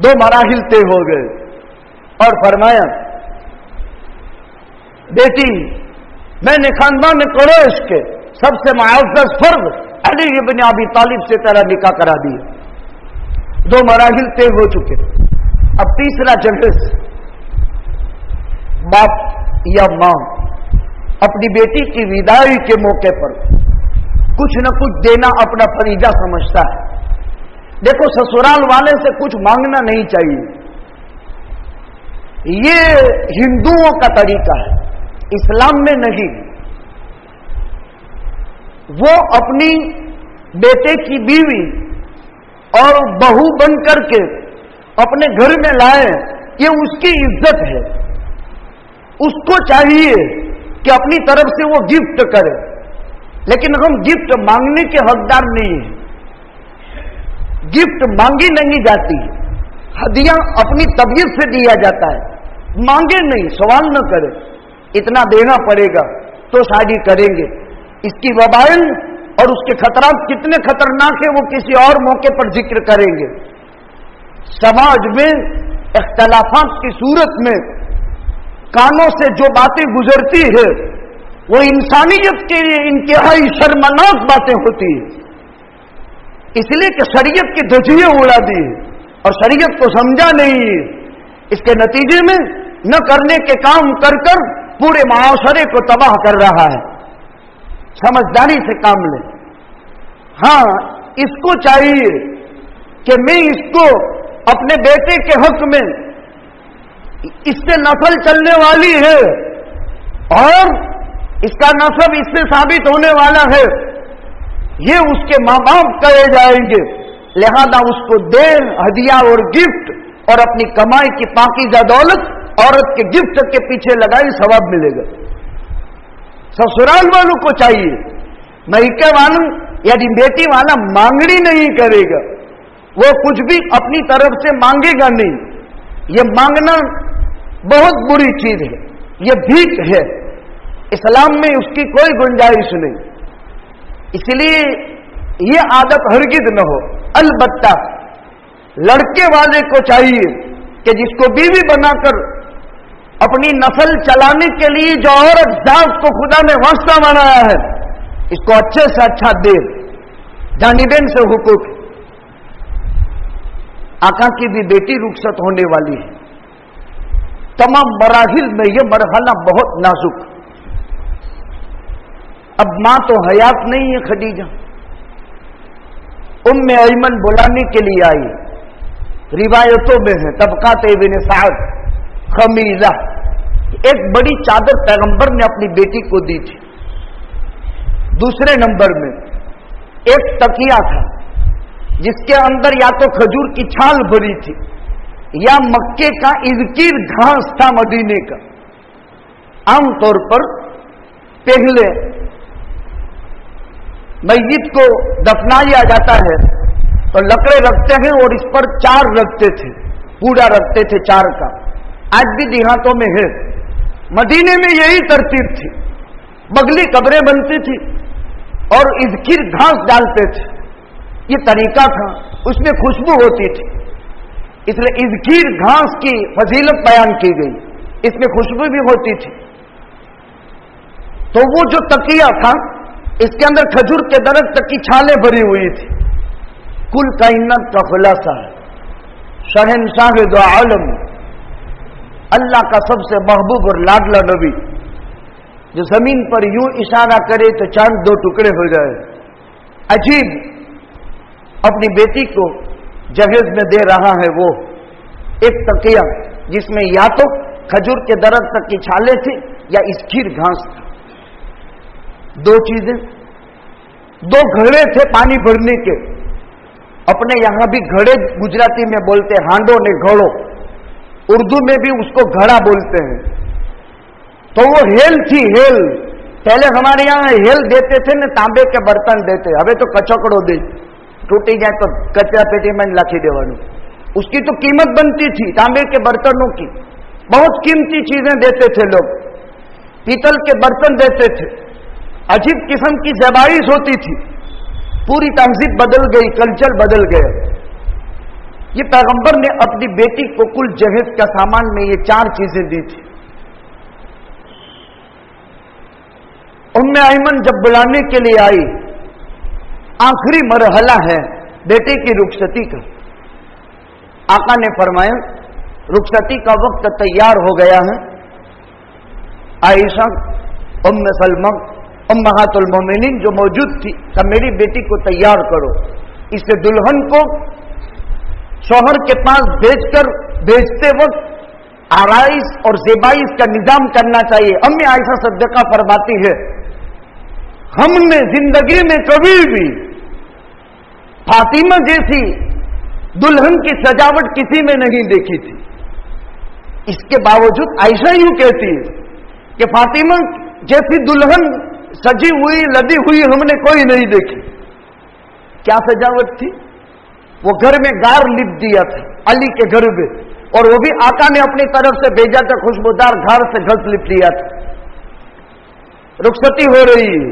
Speaker 2: 2 مراحل طے ہو گئے، اور فرمایا بیٹی میں نے خاندان قریش کے سب سے معزز فرد علی ابن ابی طالب سے تیرا نکاح کرا دیا۔ 2 مراحل طے ہو چکے، اب تیسرا جہیز، باپ یا ماں اپنی بیٹی کی وداعی کے موقع پر کچھ نہ کچھ دینا اپنا فریضہ سمجھتا ہے۔ دیکھو سسرال والے سے کچھ مانگنا نہیں چاہیے، یہ ہندوؤں کا طریقہ ہے، اسلام میں نہیں۔ وہ اپنی بیٹے کی بیوی اور بہو بن کر کے اپنے گھر میں لائے، یہ اس کی عزت ہے، اس کو چاہیے کہ اپنی طرف سے وہ گفٹ کرے، لیکن ہم گفٹ مانگنے کے حقدار نہیں ہیں۔ گفٹ مانگی نہیں جاتی، ہدیہ اپنی طبیعت سے دیا جاتا ہے، مانگے نہیں، سوال نہ کرے، اتنا دینا پڑے گا تو شادی کریں گے۔ اس کی وبائل اور اس کے خطرات کتنے خطرناک ہیں وہ کسی اور موقع پر ذکر کریں گے۔ سماج میں اختلافات کی صورت میں کانوں سے جو باتیں گزرتی ہے وہ انسانیت کے لیے انتہائی شرمناک باتیں ہوتی ہیں، اس لیے کہ شریعت کی دھجیاں اڑا دی اور شریعت کو سمجھا نہیں ہے۔ اس کے نتیجے میں نہ کرنے کے کام کر کر پورے معاشرے کو تباہ کر رہا ہے۔ سمجھداری سے کام لیں۔ ہاں، اس کو چاہیے کہ میں اس کو اپنے بیٹے کے حق میں، اس سے نسل چلنے والی ہے اور اس کا نسب اس سے ثابت ہونے والا ہے، یہ اس کے ماں باپ کہے جائیں گے، لہذا اس کو دے ہدیہ اور گفٹ، اور اپنی کمائی کی پاکیزہ دولت عورت کے گفٹ کے پیچھے لگائی، ثواب ملے گا۔ سسرال والوں کو چاہیے، میکے والوں یعنی بیٹی والا مانگنی نہیں کرے گا، وہ کچھ بھی اپنی طرف سے مانگے گا نہیں۔ یہ مانگنا بہت بری چیز ہے، یہ بھیک ہے، اسلام میں اس کی کوئی گنجائش نہیں، اس لیے یہ عادت ہرگز نہ ہو۔ البتہ لڑکے والے کو چاہیے کہ جس کو بیوی بنا کر اپنی نسل چلانے کے لیے جو عورت ذات کو خدا نے واسطہ بنایا ہے، اس کو اچھے سے اچھا دے، جانبین سے حقوق۔ آقا کی بھی بیٹی رخصت ہونے والی ہے، تمام مراحل میں یہ مرحلہ بہت نازک۔ اب ماں تو حیات نہیں ہے خدیجہ، ام ایمن بلانے کے لیے آئی، روایتوں میں ہے، طبقات ابن سعد، خمیزہ، ایک بڑی چادر پیغمبر نے اپنی بیٹی کو دی تھی۔ دوسرے نمبر میں ایک تکیہ تھا جس کے اندر یا تو کھجور کی چھال بھری تھی یا مکے کا اذکیر گھاس تھا مدینے کا۔ عام طور پر پہلے میت کو دفنایا جاتا ہے تو لکڑے رکھتے ہیں اور اس پر چار رکھتے تھے، پورا رکھتے تھے چار کا، آج بھی دیہاتوں میں ہے۔ مدینے میں یہی ترتیب تھی، بگلی قبریں بنتی تھی اور اذکیر گھاس ڈالتے تھے، یہ طریقہ تھا، اس میں خوشبو ہوتی تھی، اس لیے اذکیر گھاس کی فضیلت بیان کی گئی، اس میں خوشبو بھی ہوتی تھی۔ تو وہ جو تکیہ تھا اس کے اندر کھجور کے درخت کی چھالیں بھری ہوئی تھی۔ کل کائنات کا خلاصہ ہے، شہنشاہ دو عالم، اللہ کا سب سے محبوب اور لاڈلا نبی، جو زمین پر یوں اشارہ کرے تو چاند دو ٹکڑے ہو جائے، عجیب اپنی بیٹی کو جہیز میں دے رہا ہے وہ ایک تکیہ جس میں یا تو کھجور کے درخت کی چھالیں تھی یا اذکیر گھاس تھا۔ دو چیزیں، دو گھڑے تھے پانی بھرنے کے، اپنے یہاں بھی گھڑے گجراتی میں بولتے ہیں، ہانڈو نے گھڑو، اردو میں بھی اس کو گھڑا بولتے ہیں۔ تو وہ ہیل تھی، ہیل، پہلے ہمارے یہاں ہیل دیتے تھے نا، تانبے کے برتن دیتے، ابھی تو کچکڑو دے، ٹوٹی جائے تو کچرا پیٹی میں لاکھی دیوانو، उसकी तो कीमत बनती थी, तांबे के बर्तनों की, बहुत कीमती चीजें देते थे लोग, पीतल के बर्तन देते थे, अजीब किस्म की ज़बाइश होती थी। पूरी तहजीब बदल गई, कल्चर बदल गया। ये पैगंबर ने अपनी बेटी को कुल जहेज का सामान में ये 4 चीजें दी थी। उम्मे आयमन जब बुलाने के लिए आई, आखिरी मरहला है बेटे की रुखसती का, आका ने फरमाया रुखसती का वक्त तैयार हो गया है। आयशा, उम्मे सलमा, उम्महातुल मोमिनीन जो मौजूद थी, तब मेरी बेटी को तैयार करो, इसे दुल्हन को शौहर के पास भेजते वक्त आराइश और ज़ेबाइश का निजाम करना चाहिए। अम्मी आयशा सद्दका फरमाती है, हमने जिंदगी में कभी भी फातिमा जैसी दुल्हन की सजावट किसी में नहीं देखी थी। इसके बावजूद आयशा यूं कहती है कि फातिमा जैसी दुल्हन सजी हुई लदी हुई हमने कोई नहीं देखी। क्या सजावट थी? वो घर में गार लिप दिया था अली के घर में, और वो भी आका ने अपनी तरफ से भेजा था, खुशबूदार घर से घस लिप लिया था। रुखसती हो रही है,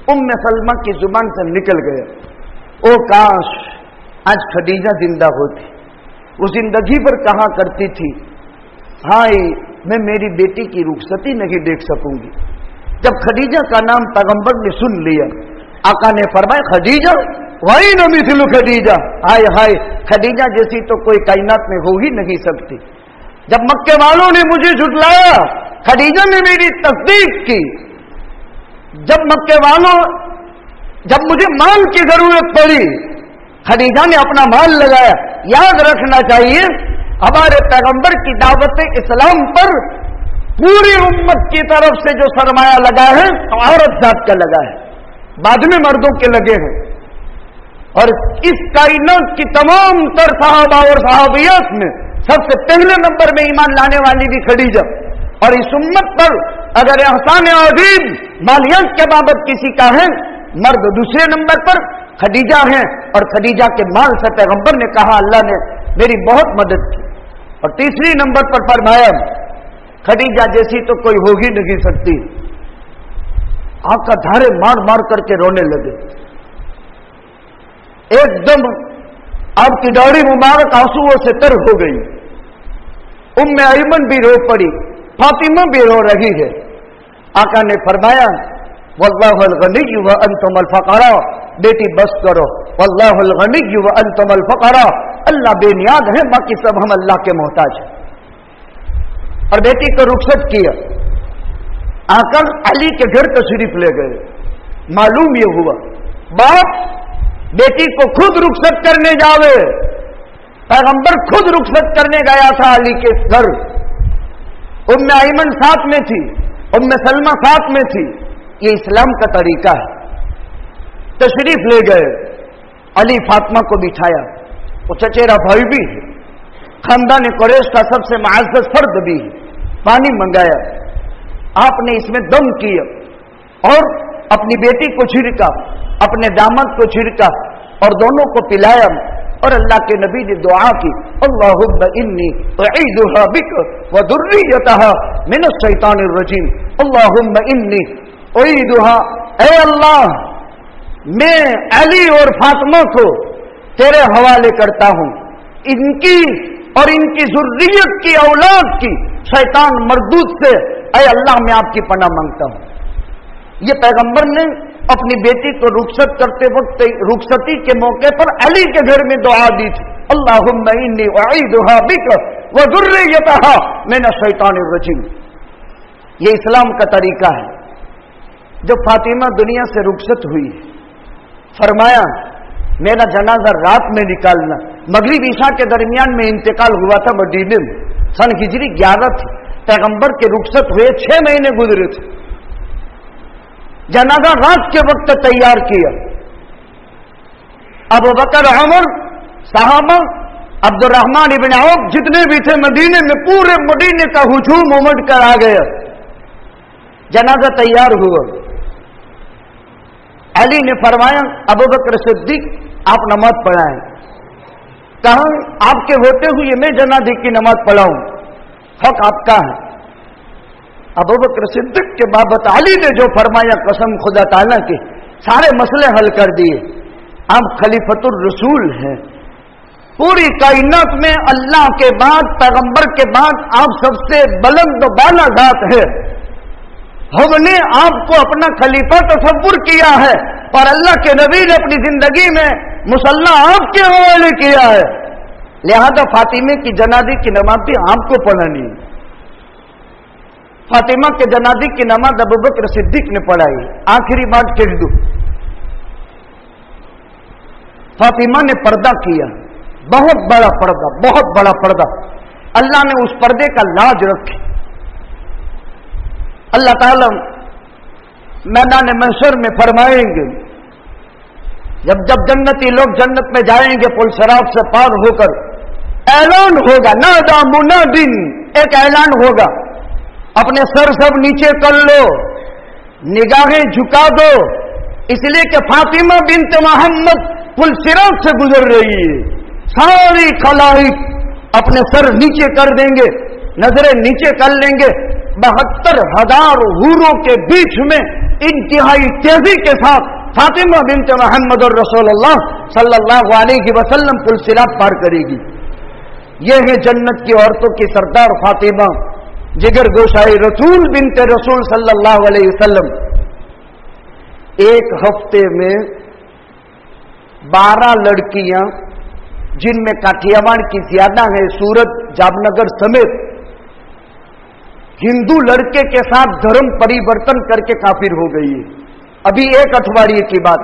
Speaker 2: उम्मे सलमा की जुबान से निकल गया, ओ काश आज खदीजा जिंदा होती, वो जिंदगी पर कहा करती थी, हाय मैं मेरी बेटी की रुखसती नहीं देख सकूंगी। जब खदीजा का नाम पैगंबर ने सुन लिया, आका ने फरमाया, खदीजा वही न मिथलु खदीजा, हाय हाय खदीजा जैसी तो कोई कायनात में हो ही नहीं सकती। जब मक्के वालों ने मुझे झुटलाया, खदीजा ने मेरी तस्दीक की। जब मुझे माल की जरूरत पड़ी, खदीजा ने अपना माल लगाया। याद रखना चाहिए, हमारे पैगंबर की दावत इस्लाम पर पूरी उम्मत की तरफ से जो सरमाया लगा है, औरत जात का लगा है, बाद में मर्दों के लगे हैं। और इस कायनात की तमाम तर सहाबा और सहाबियात में सबसे पहले नंबर में ईमान लाने वाली भी खदीजा। और इस उम्मत पर अगर एहसान अजीम मालियात के बाबत किसी का है, मर्द दूसरे नंबर पर खदीजा है। और खदीजा के माल से पैगंबर ने कहा, अल्लाह ने मेरी बहुत मदद की। और तीसरी नंबर पर फरमाया, खदीजा जैसी तो कोई हो ही नहीं सकती। आका धारे मार मार करके रोने लगे, एकदम आपकी दाढ़ी मुबारक आंसुओं से तर हो गई। उम्मे अयमन भी रो पड़ी, फातिमा भी रो रही है। आका ने फरमाया, वल्लाहुल गनिय्यु व अंतुमुल फक़रा, बेटी बस करो, वल्लाहुल गनिय्यु व अंतुमुल फक़रा, अल्लाह बेनियाज है, बाकी सब हम अल्लाह के मोहताज हैं। और बेटी को रुखसत किया, आकर अली के घर तशरीफ ले गए। मालूम ये हुआ, बाप बेटी को खुद रुखसत करने जावे, पैगंबर खुद रुखसत करने गया था अली के घर। उम्मे अयमन साथ में थी, उम्मे सलमा साथ में थी। ये इस्लाम का तरीका है। तशरीफ ले गए, अली फातिमा को बिठाया, वो चचेरा भाई भी है, खानदान कुरैश का सबसे मुअज़्ज़ज़ फर्द भी है। पानी मंगाया, आपने इसमें दम किया और अपनी बेटी को छिड़का, अपने दामाद को छिड़का और दोनों को पिलाया। और अल्लाह के नबी ने दुआ की, अल्लाहुम्मा इन्नी उईदुहा बिक व दुर्रियतहा मिनश शैतानिर रजीम, अल्लाहुम्मा इन्नी उईदुहा, ऐ अल्लाह मैं अली और फातिमा को तेरे हवाले करता हूं, इनकी और इनकी जुर्रियत की औलाद की शैतान मरदूद से, ऐ अल्लाह मैं आपकी पनाह मांगता हूं। ये पैगंबर ने अपनी बेटी को रुखसत करते वक्त रुखसती के मौके पर अली के घर में दुआ दी थी, अल्लाहुम्मा इन्नी उईदुहा बिक व दुर्रियतहा मिनश शैतानिर रजीम। ये इस्लाम का तरीका है। जब फातिमा दुनिया से रुखसत हुई, फरमाया मेरा जनाजा रात में निकालना। मगरिब ईशा के दरमियान में इंतकाल हुआ था मदीने में, सन हिजरी 11 थी। पैगंबर के रुखसत हुए 6 महीने गुजरे थे। जनाजा रात के वक्त तैयार किया। अबू बकर, उमर, सहाबा, अब्दुर्रहमान इब्न औफ जितने भी थे मदीने में, पूरे मदीने का हुजूम उमड़ कर आ गया। जनाजा तैयार हुआ। अली ने फरमाया, अबू बकर सिद्दीक आप नमाज पढ़ाएं। کہا آپ کے ہوتے ہوئے میں جنازے کی نماز پڑھاؤں، حق آپ کا ہے۔ ابو بکر صدیق کے بابت علی نے جو فرمایا، قسم خدا تعالیٰ کی، سارے مسئلے حل کر دیے۔ آپ خلیفۃ الرسول ہیں، پوری کائنات میں اللہ کے بعد، پیغمبر کے بعد آپ سب سے بلند و بالا ذات ہے۔ ہم نے آپ کو اپنا خلیفہ تصور کیا ہے اور اللہ کے نبی نے اپنی زندگی میں مصلی آپ کے حوالے کیا ہے، لہذا فاطمہ کی جنازے کی نماز بھی آپ کو پڑھانی ہے۔ فاطمہ کے جنازے کی نماز ابو بکر صدیق نے پڑھائی۔ آخری بات کہہ دوں، فاطمہ نے پردہ کیا، بہت بڑا پردہ، بہت بڑا پردہ۔ اللہ نے اس پردے کا لاج رکھی۔ اللہ تعالی میدان محشر میں فرمائیں گے، جب جب جنتی لوگ جنت میں جائیں گے، پل صراط سے پار ہو کر اعلان ہوگا، نادا منادن، ایک اعلان ہوگا، اپنے سر سب نیچے کر لو، نگاہیں جھکا دو، اس لیے کہ فاطمہ بنت محمد پل صراط سے گزر رہی ہے۔ ساری خلائق اپنے سر نیچے کر دیں گے، نظریں نیچے کر لیں گے، 72,000 حوروں کے بیچ میں انتہائی تیزی کے ساتھ فاطمہ بنت محمد الرسول اللہ صلی اللہ علیہ وسلم پل صراط پار کرے گی۔ یہ ہے جنت کی عورتوں کی سردار فاطمہ، جگر گوشائے رسول بنت رسول صلی اللہ علیہ وسلم۔ ایک ہفتے میں 12 لڑکیاں، جن میں کاٹھیاواڑ کی زیادہ ہیں، سورت، جامنگر سمیت، ہندو لڑکے کے ساتھ دھرم پریورتن کر کے کافر ہو گئی ہے۔ ابھی ایک اٹھواریے کی بات،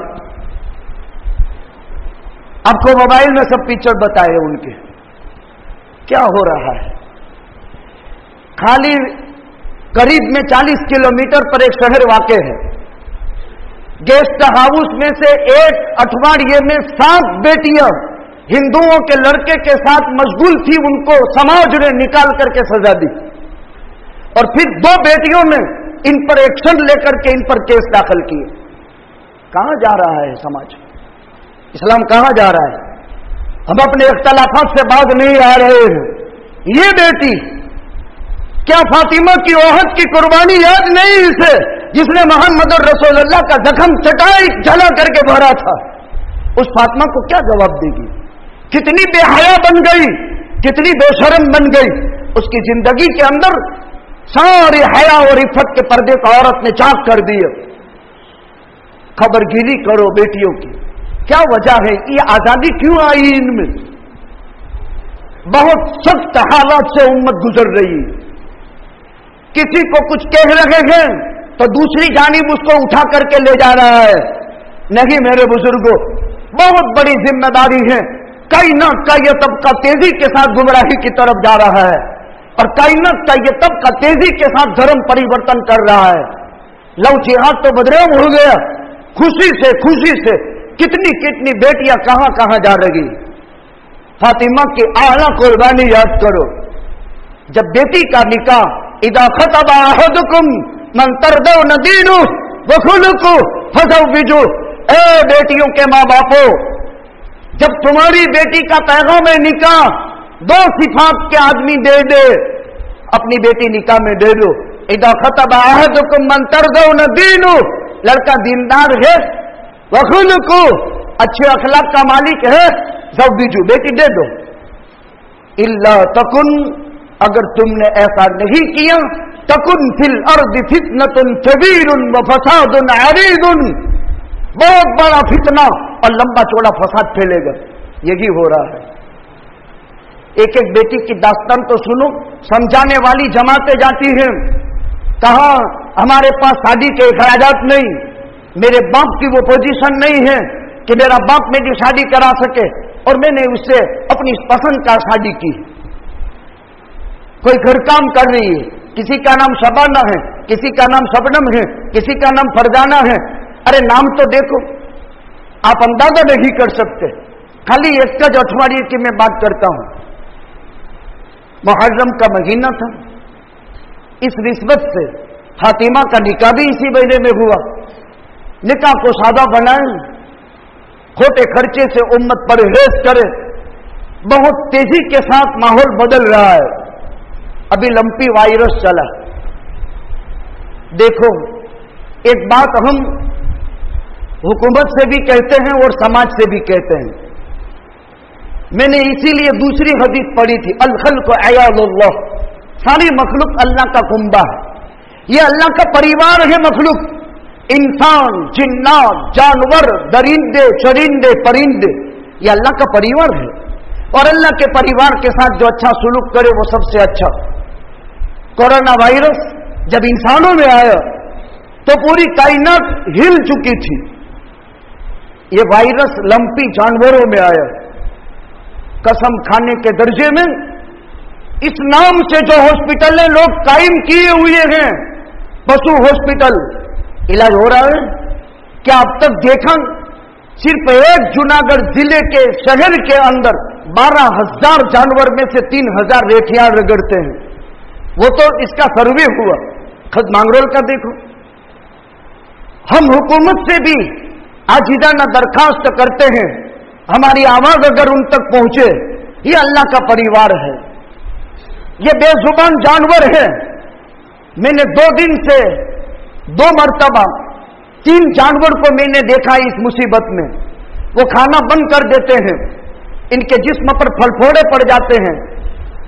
Speaker 2: آپ کو موبائل میں سب پکچر بتائے ان کے، کیا ہو رہا ہے۔ خالی قریب میں 40 کلومیٹر پر ایک شہر واقع ہے، گیسٹ ہاؤس میں سے ایک اٹھواڑیے میں 7 بیٹیاں ہندوؤں کے لڑکے کے ساتھ مشغول تھی، ان کو سماج نے نکال کر کے سزا دی، اور پھر 2 بیٹیوں نے ان پر ایکشن لے کر کے ان پر کیس داخل کیے۔ کہاں جا رہا ہے سماج؟ اسلام کہاں جا رہا ہے؟ ہم اپنے اختلافات سے باز نہیں آ رہے ہیں۔ یہ بیٹی کیا فاطمہ کی عہد کی قربانی یاد نہیں اسے، جس نے محمد الرسول اللہ کا زخم چٹائی جلا کر کے بھرا تھا؟ اس فاطمہ کو کیا جواب دے گی؟ کتنی بے حیا بن گئی، کتنی بے شرم بن گئی۔ اس کی زندگی کے اندر سارے حیا اور عفت کے پردے کو عورت نے چاک کر دیے۔ خبر گیری کرو بیٹیوں کی، کیا وجہ ہے؟ یہ آزادی کیوں آئی ان میں؟ بہت سخت حالات سے امت گزر رہی ہے۔ کسی کو کچھ کہہ رہے ہیں تو دوسری جانب اس کو اٹھا کر کے لے جا رہا ہے۔ نہیں میرے بزرگوں، بہت بڑی ذمہ داری ہے۔ کائنات کا یہ طبقہ تیزی کے ساتھ گمراہی کی طرف جا رہا ہے، اور کائنات کا یہ طبقہ تیزی کے ساتھ دھرم پریورتن کر رہا ہے۔ لو جہاد تو بدنام ہو گیا، خوشی سے کتنی کتنی بیٹیاں کہاں کہاں جا رہی۔ فاطمہ کی اعلیٰ قربانی یاد کرو۔ جب بیٹی کا نکاح، اذا خطب احدکم من ترضون دینہ وخلقہ فزوجوہ، اے بیٹیوں کے ماں باپو، جب تمہاری بیٹی کا پیغام نکاح 2 صفات کے آدمی دے دے، اپنی بیٹی نکاح میں دے دو۔ اذا خطب احدکم من ترضون دینہ، لڑکا دیندار ہے، وخلقہ، اچھے اخلاق کا مالک ہے، زوجوہ، بیٹی دے دو۔ الا تکن، اگر تم نے ایسا نہیں کیا، تکن فی الارض فتنۃ کبیر وفساد عریض، بہت بڑا فتنہ اور لمبا چوڑا فساد پھیلے گا۔ یہی ہو رہا ہے۔ ایک ایک بیٹی کی داستان تو سنو، سمجھانے والی جماعتیں جاتی ہیں، کہاں ہمارے پاس شادی کے اخراجات نہیں، میرے باپ کی وہ پوزیشن نہیں ہے کہ میرا باپ میری شادی کرا سکے، اور میں نے اس سے اپنی پسند کا شادی کی۔ کوئی گھر کام کر رہی ہے، کسی کا نام شبانہ ہے، کسی کا نام شبنم ہے، کسی کا نام فرزانہ ہے۔ ارے نام تو دیکھو، آپ اندازہ نہیں کر سکتے۔ خالی ایک کا جو اٹھواڑیے کی میں بات کرتا ہوں، محرم کا مہینہ تھا، اس نسبت سے فاطمہ کا نکاح بھی اسی مہینے میں ہوا۔ نکاح کو سادہ بنائیں، کھوٹے خرچے سے امت پرہیز کرے، बहुत तेजी के साथ माहौल बदल रहा है। अभी लंपी वायरस चला। देखो, एक बात हम हुकूमत से भी कहते हैं और समाज से भी कहते हैं। मैंने इसीलिए दूसरी हदीस पढ़ी थी, अल खल्क़ अयादुल्लाह, सारी मखलूक अल्लाह का कुंबा है। ये अल्लाह का परिवार है। मखलूक, इंसान, जिन्नात, जानवर, दरिंदे, चरिंदे, परिंदे, ये अल्लाह का परिवार है। और अल्लाह के परिवार के साथ जो अच्छा सुलूक करे वो सबसे अच्छा। कोरोना वायरस जब इंसानों में आया तो पूरी कायनात हिल चुकी थी। ये वायरस लंपी जानवरों में आया। कसम खाने के दर्जे में इस नाम से जो हॉस्पिटल लोग कायम किए हुए हैं, पशु हॉस्पिटल, इलाज हो रहा है क्या? अब तक देखा सिर्फ एक जूनागढ़ जिले के शहर के अंदर 12,000 जानवर में से 3,000 रेठियां रगड़ते हैं। वो तो इसका सर्वे हुआ। खुद मांगरोल का देखो। हम हुकूमत से भी आजिज़ाना दरखास्त करते हैं, हमारी आवाज अगर उन तक पहुंचे। ये अल्लाह का परिवार है, ये बेजुबान जानवर है। मैंने 2 दिन से 2 मर्तबा 3 जानवर को मैंने देखा इस मुसीबत में। वो खाना बंद कर देते हैं, इनके जिस्म पर फलफोड़े पड़ जाते हैं,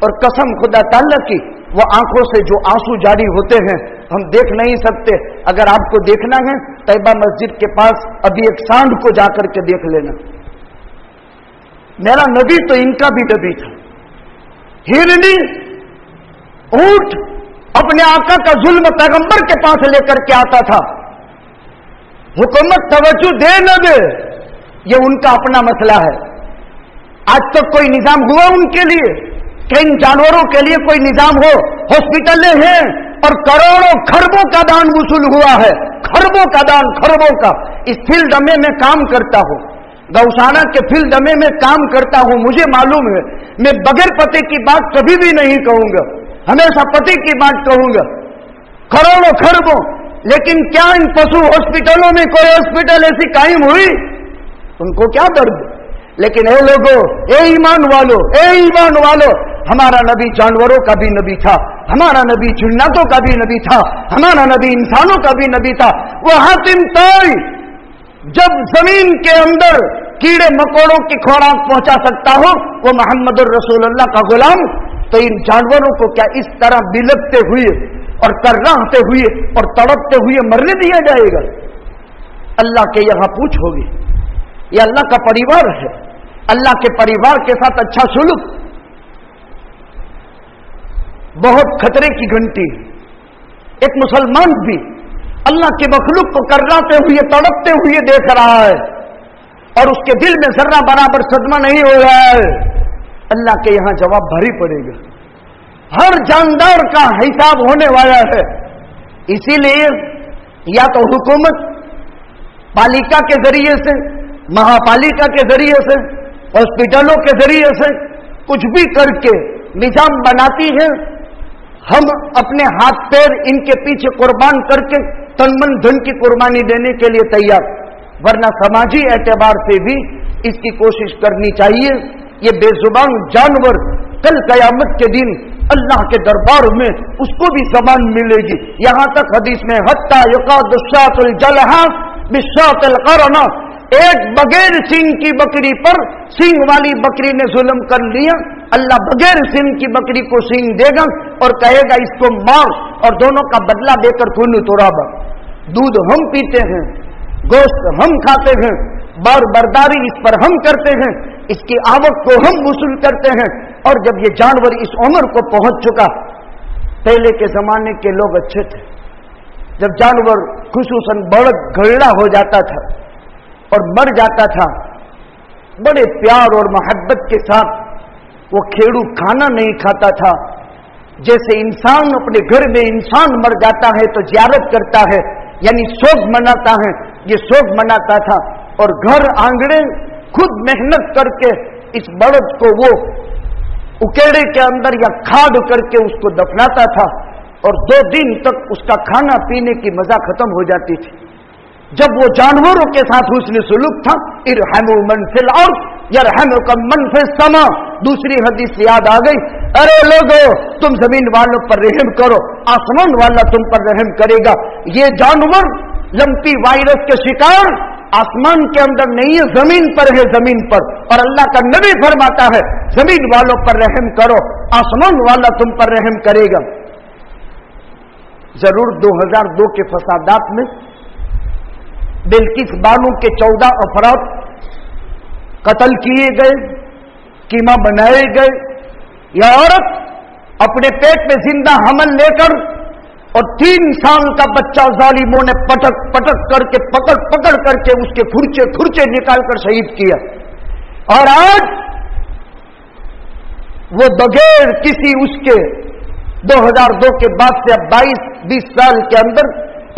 Speaker 2: और कसम खुदा ताला की वो आंखों से जो आंसू जारी होते हैं हम देख नहीं सकते। अगर आपको देखना है तैयबा मस्जिद के पास अभी एक सांड को जाकर के देख लेना। मेरा नबी तो इनका भी नबी था। हिरनी, ऊंट अपने आका का जुल्म पैगंबर के पास लेकर के आता था। हुकूमत तवज्जो दे न दे ये उनका अपना मसला है। आज तक कोई निजाम हुआ उनके लिए कि इन जानवरों के लिए कोई निजाम हो? हॉस्पिटलें हैं और करोड़ों खरबों का दान वसूल हुआ है। खरबों का दान, खरबों का। इस फील्ड में मैं काम करता हूं, गौशाला के फील्ड में मैं काम करता हूं। मुझे मालूम है, मैं बगैर पते की बात कभी भी नहीं कहूंगा, हमेशा पते की बात कहूंगा। करोड़ों खरबों, लेकिन क्या इन पशु हॉस्पिटलों में कोई हॉस्पिटल ऐसी कायम हुई? उनको क्या दर्द? लेकिन ए लोगों, ए ईमान वालों, हमारा नबी जानवरों का भी नबी था, हमारा नबी जिन्नातों का भी नबी था, हमारा नबी इंसानों का भी नबी था। वो हातिम ताई जब जमीन के अंदर कीड़े मकोड़ों की खुराक पहुंचा सकता हो, वो मोहम्मदुर रसूलुल्लाह का गुलाम, तो इन जानवरों को क्या इस तरह बिलकते हुए और कर्राहते हुए और तड़पते हुए मरने दिया जाएगा? अल्लाह के यहां पूछ होगी। ये अल्लाह का परिवार है। अल्लाह के परिवार के साथ अच्छा सुलूक बहुत खतरे की घंटी है। एक मुसलमान भी अल्लाह के मखलूक को कर्राते हुए तड़पते हुए देख रहा है और उसके दिल में जर्रा बराबर सदमा नहीं हो रहा है। अल्लाह के यहां जवाब भारी पड़ेगा। हर जानदार का हिसाब होने वाला है। इसीलिए या तो हुकूमत पालिका के जरिए से, महापालिका के जरिए से, हॉस्पिटलों के जरिए से कुछ भी करके निजाम बनाती है। हम अपने हाथ पैर इनके पीछे कुर्बान करके तन मन धन की कुर्बानी देने के लिए तैयार, वरना समाजी एतबार से भी इसकी कोशिश करनी चाहिए। ये बेजुबान जानवर कल कयामत के दिन अल्लाह के दरबार में उसको भी ज़बान मिलेगी। यहां तक हदीस में हत्ता युक़ादुश्शातुल जलहा बिश्शातिल क़रना, एक बगैर सींग की बकरी पर सींग वाली बकरी ने जुल्म कर लिया, अल्लाह बगैर सींग की बकरी को सींग देगा और कहेगा इसको मार, और दोनों का बदला देकर खून तुराबा। दूध हम पीते हैं, गोश्त हम खाते हैं, बरदारी इस पर हम करते हैं, इसकी आवक को हम वसूल करते हैं। और जब ये जानवर इस उम्र को पहुंच चुका, पहले के जमाने के लोग अच्छे थे, जब जानवर खुसूसन बड़द घड़ा हो जाता था और मर जाता था, बड़े प्यार और मोहब्बत के साथ वो खेड़ू खाना नहीं खाता था। जैसे इंसान अपने घर में इंसान मर जाता है तो ज़ियारत करता है, यानी शोक मनाता है, ये शोक मनाता था। और घर आंगणे खुद मेहनत करके इस बड़द को वो उकेड़े के अंदर या खाद करके उसको दफनाता था, और 2 दिन तक उसका खाना पीने की मजा खत्म हो जाती थी। जब वो जानवरों के साथ हुस्न सुलूक था, इरहमु मन फिल अर्द यरहमुकुम मन फिस समा, दूसरी हदीस याद आ गई, अरे लोगों तुम जमीन वालों पर रहम करो, आसमान वाला तुम पर रहम करेगा। ये जानवर लंपी वायरस के शिकार आसमान के अंदर नहीं है, जमीन पर है, जमीन पर। और अल्लाह का नबी फरमाता है जमीन वालों पर रहम करो, आसमान वाला तुम पर रहम करेगा। जरूर 2002 के फसादात में बिल्किस बानो के 14 अफराद कत्ल किए गए, कीमा बनाए गए। यह औरत अपने पेट में जिंदा हमल लेकर और 3 साल का बच्चा जालिमों ने पटक पटक करके पकड़ करके उसके खुरचे खुरचे निकालकर शहीद किया। और आज वो बगैर किसी उसके 2002 के बाद से अब 22-20 साल के अंदर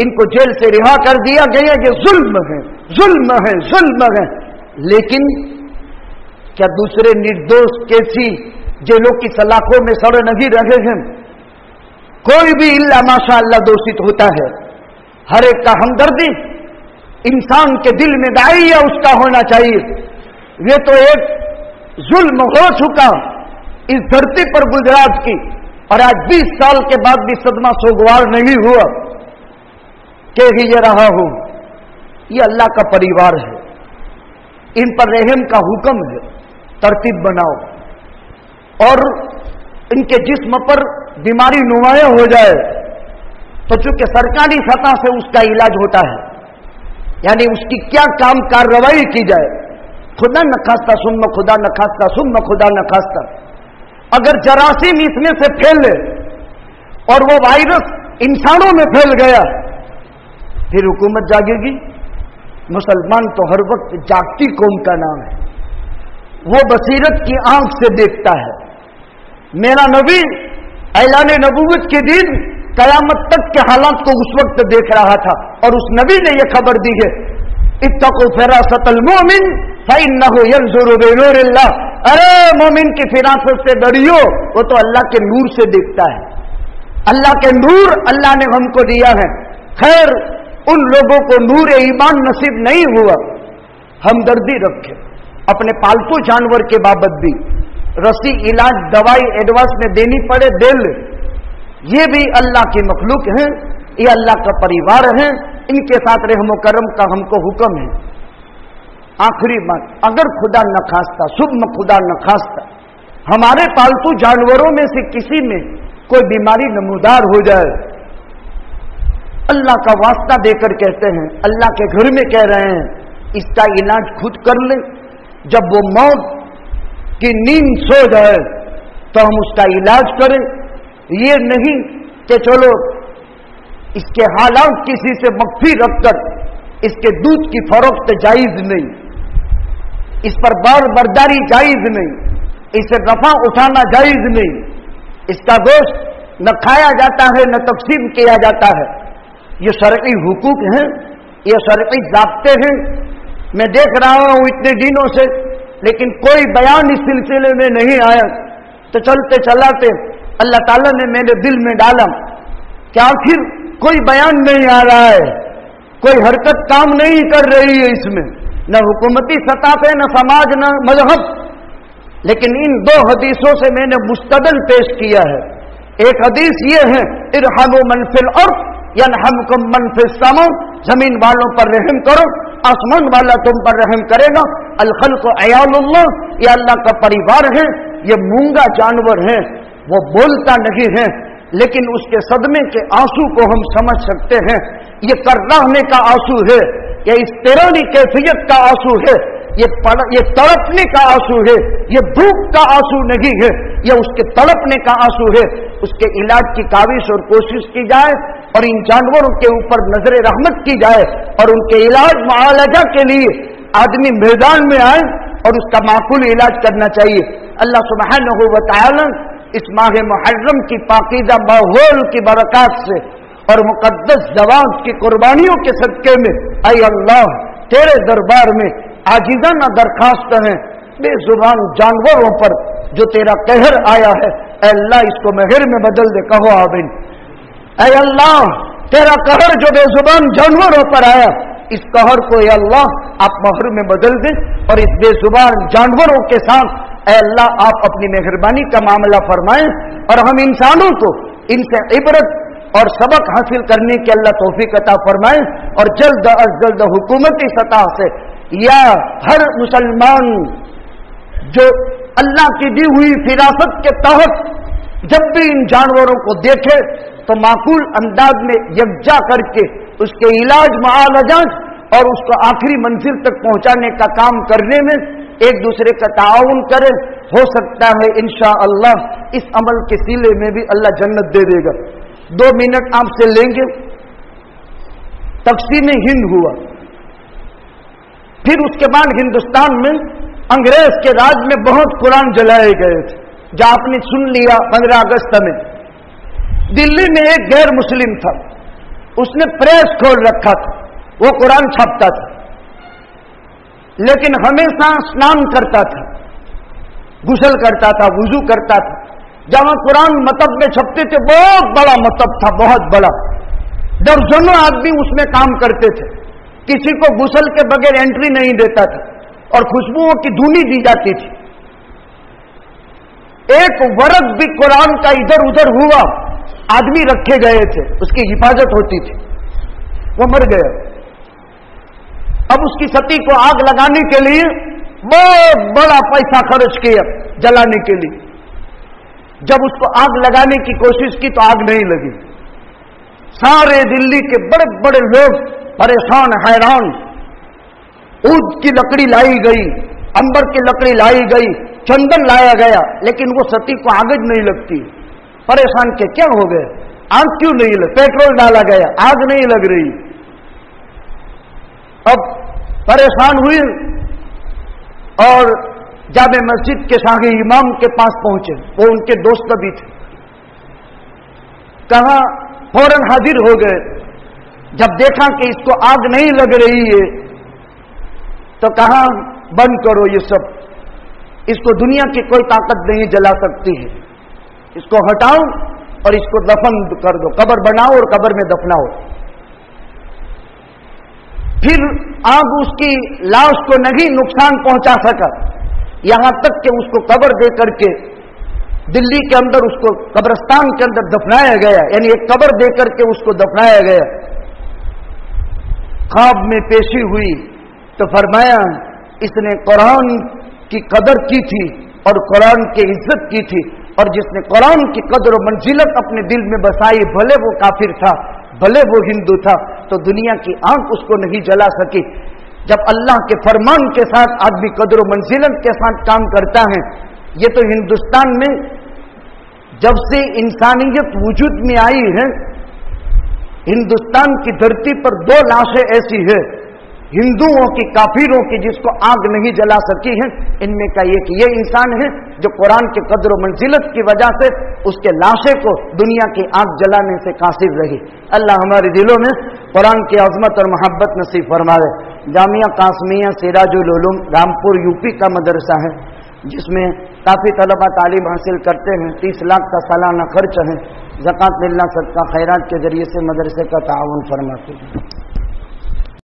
Speaker 2: इनको जेल से रिहा कर दिया गया। ये जुल्म है, जुल्म है, जुल्म है। लेकिन क्या दूसरे निर्दोष कैसी जेलों की सलाखों में सड़ नहीं रहे हैं? कोई भी इल्ला माशाअल्लाह दोषित होता है। हर एक का हमदर्दी इंसान के दिल में दाइया उसका होना चाहिए। ये तो एक जुल्म हो चुका इस धरती पर गुजरात की, और आज 20 साल के बाद भी सदमा सोगवार नहीं हुआ। कह ही ये रहा हूं, ये अल्लाह का परिवार है, इन पर रहम का हुक्म है, तरतीब बनाओ। और इनके जिस्म पर बीमारी नुमाया हो जाए तो चूंकि सरकारी सतह से उसका इलाज होता है, यानी उसकी क्या काम कार्रवाई की जाए, खुदा न खास्ता सुम्म खुदा न खास्ता सुम्म खुदा न खास्ता अगर जरासीम इसमें से फैले और वो वायरस इंसानों में फैल गया, फिर हुकूमत जागेगी। मुसलमान तो हर वक्त जागती कौम का नाम है, वो बसीरत की आंख से देखता है। मेरा नबी ऐलान नबूवत के दिन कयामत तक के हालात को उस वक्त देख रहा था, और उस नबी ने यह खबर दी है, इत्तक़ू फ़िरासतल मोमिन फ़इन्नहु यंज़ुरु बिनूरिल्लाह। अरे मोमिन की फिरासत से डरियो, वो तो अल्लाह के नूर से देखता है। अल्लाह के नूर अल्लाह ने हमको दिया है। खैर उन लोगों को नूर ईमान नसीब नहीं हुआ, हमदर्दी रखे। अपने पालतू जानवर के बाबत भी रसी इलाज दवाई एडवांस में देनी पड़े दे ले, ये भी अल्लाह की मखलूक हैं, ये अल्लाह का परिवार है, इनके साथ रहमो करम का हमको हुक्म है। आखिरी बात, अगर खुदा न खास्ता सुब्ह खुदा न खास्ता हमारे पालतू जानवरों में से किसी में कोई बीमारी नमूदार हो जाए, अल्लाह का वास्ता देकर कहते हैं, अल्लाह के घर में कह रहे हैं, इसका इलाज खुद कर ले। जब वो मौत की नींद सो जाए तो हम उसका इलाज करें। ये नहीं कि चलो इसके हालात किसी से मख्फी रखकर इसके दूध की फरोख्त जायज नहीं, इस पर बर्दारी जायज नहीं, इसे नफा उठाना जायज नहीं, इसका गोश्त न खाया जाता है न तकसीम किया जाता है। ये शरई हुकूक हैं, ये शरई ज़ाब्ते हैं। मैं देख रहा हूं इतने दिनों से, लेकिन कोई बयान इस सिलसिले में नहीं आया। तो चलते चलाते अल्लाह ताला ने मेरे दिल में डाला कि आखिर कोई बयान नहीं आ रहा है, कोई हरकत काम नहीं कर रही है इसमें, न हुकूमती सतह पे, न समाज, न मजहब। लेकिन इन 2 हदीसों से मैंने मुस्तदल पेश किया है। एक हदीस ये है, इरहमु मन फिल अर्द यरहमुकुम मन फिस समा, जमीन वालों पर रहम करो, आसमान वाला तुम पर रहम करेगा। अल खल्क़ु अयालुल्लाह, ये अल्लाह का परिवार है। ये मूंगा जानवर है, वो बोलता नहीं है, लेकिन उसके सदमे के आंसू को हम समझ सकते हैं। ये कर्राहने का आंसू है, ये इस्तिरानी कैफियत का आंसू है, ये तड़पने का आंसू है, ये भूख का आंसू नहीं है, ये उसके तड़पने का आंसू है। उसके इलाज की काविश और कोशिश की जाए, और इन जानवरों के ऊपर नजर रहमत की जाए, और उनके इलाज मुआलजा के लिए आदमी मैदान में आए और उसका माकूल इलाज करना चाहिए। अल्लाह सुब्हानहू व तआला इस माह मुहर्रम की पाकीज़ा माहौल की बरकत से और मुकद्दस ज़वात की कुर्बानियों के सदक़े में, ऐ अल्लाह तेरे दरबार में आजिज़ाना दरखास्त है, बेजुबान जानवरों पर जो तेरा कहर आया है, ऐ अल्लाह इसको महर में बदल दे। कहो आमीन। ऐ अल्लाह तेरा कहर जो बेजुबान जानवरों पर आया, इस कहर को ऐ अल्लाह आप महर में बदल दे, और इस बेजुबान जानवरों के साथ اے اللہ آپ اپنی مہربانی کا معاملہ فرمائیں اور ہم انسانوں کو ان سے عبرت اور سبق حاصل کرنے کی اللہ توفیق عطا فرمائیں، اور جلد از جلد حکومتی سطح سے یا ہر مسلمان جو اللہ کی دی ہوئی فراست کے تحت جب بھی ان جانوروں کو دیکھے تو معقول انداز میں یکجا کر کے اس کے علاج معالجات اور اس کو آخری منزل تک پہنچانے کا کام کرنے میں ایک دوسرے کا تعاون کرے. ہو سکتا ہے انشاءاللہ اس عمل کے سلے میں بھی اللہ جنت دے دے گا. 2 منٹ آپ سے لیں گے. تقسیم ہند ہوا، پھر اس کے بعد ہندوستان میں انگریز کے راج میں بہت قرآن جلائے گئے تھے. جو آپ نے سن لیا 15 اگست میں دلی میں ایک غیر مسلم تھا، اس نے پریس کھول رکھا تھا، وہ قرآن چھاپتا تھا، لیکن ہمیشہ اسنان کرتا تھا، غسل کرتا تھا، وضو کرتا تھا. جہاں قرآن مطب میں چھپتے تھے، بہت بڑا مطب تھا، بہت بڑا، درجنوں آدمی اس میں کام کرتے تھے. کسی کو غسل کے بغیر انٹری نہیں دیتا تھا اور خوشبوؤں کی دھونی دی جاتی تھی. ایک ورق بھی قرآن کا ادھر ادھر ہوا، آدمی رکھے گئے تھے، اس کی حفاظت ہوتی تھی. وہ مر گیا. اب اس کی ستی کو آگ لگانے کے لیے بہت بڑا پیسہ خرچ کیا جلانے کے لیے. جب اس کو آگ لگانے کی کوشش کی تو آگ نہیں لگی. سارے دلی کے بڑے بڑے لوگ پریشان حیران. اود کی لکڑی لائی گئی، امبر کی لکڑی لائی گئی، چندن لایا گیا، لیکن وہ ستی کو آگ نہیں لگتی. پریشان کہ کیا ہو گئے، آگ کیوں نہیں لگ، پیٹرول ڈالا گیا، آگ نہیں لگ رہی. اب پریشان ہوئی اور جامع مسجد کے شاہی امام کے پاس پہنچے. وہ ان کے دوست بھی تھے. کہاں فوراً حاضر ہو گئے. جب دیکھا کہ اس کو آگ نہیں لگ رہی ہے تو کہا بند کرو یہ سب، اس کو دنیا کی کوئی طاقت نہیں جلا سکتی ہے، اس کو ہٹاؤ اور اس کو دفن کر دو، قبر بناؤ اور قبر میں دفناؤ. پھر آگ اس کی لاش کو نہیں نقصان پہنچا سکا، یہاں تک کہ اس کو قبر دے کر کے دلی کے اندر اس کو قبرستان کے اندر دفنایا گیا، یعنی ایک قبر دے کر کے اس کو دفنایا گیا. خواب میں پیشی ہوئی تو فرمایا اس نے قرآن کی قدر کی تھی اور قرآن کی عزت کی تھی، اور جس نے قرآن کی قدر و منزلت اپنے دل میں بسائی، بھلے وہ کافر تھا بھلے وہ ہندو تھا، تو دنیا کی آنکھ اس کو نہیں جلا سکی. جب اللہ کے فرمان کے ساتھ آدمی قدر و منزلت کے ساتھ کام کرتا ہے. یہ تو ہندوستان میں جب سے انسانیت وجود میں آئی ہے، ہندوستان کی دھرتی پر 2 لاشیں ایسی ہیں ہندوؤں کی، کافروں کی، جس کو آگ نہیں جلا سکی ہے. ان میں کا یہ انسان ہے جو قرآن کے قدر و منزلت کی وجہ سے اس کے لاشے کو دنیا کی آگ جلانے سے قاصر رہی. اللہ ہمارے دلوں میں قرآن کی عظمت اور محبت نصیب فرمائے. جامعہ قاسمیہ سراج العلوم رامپور یوپی کا مدرسہ ہے، جس میں کافی طلبہ تعلیم حاصل کرتے ہیں. 30 لاکھ کا سالانہ خرچ ہے. زکوٰۃ ملنا صدقہ خیرات کے ذریعے سے مدرسے کا تعاون فرماتے ہیں.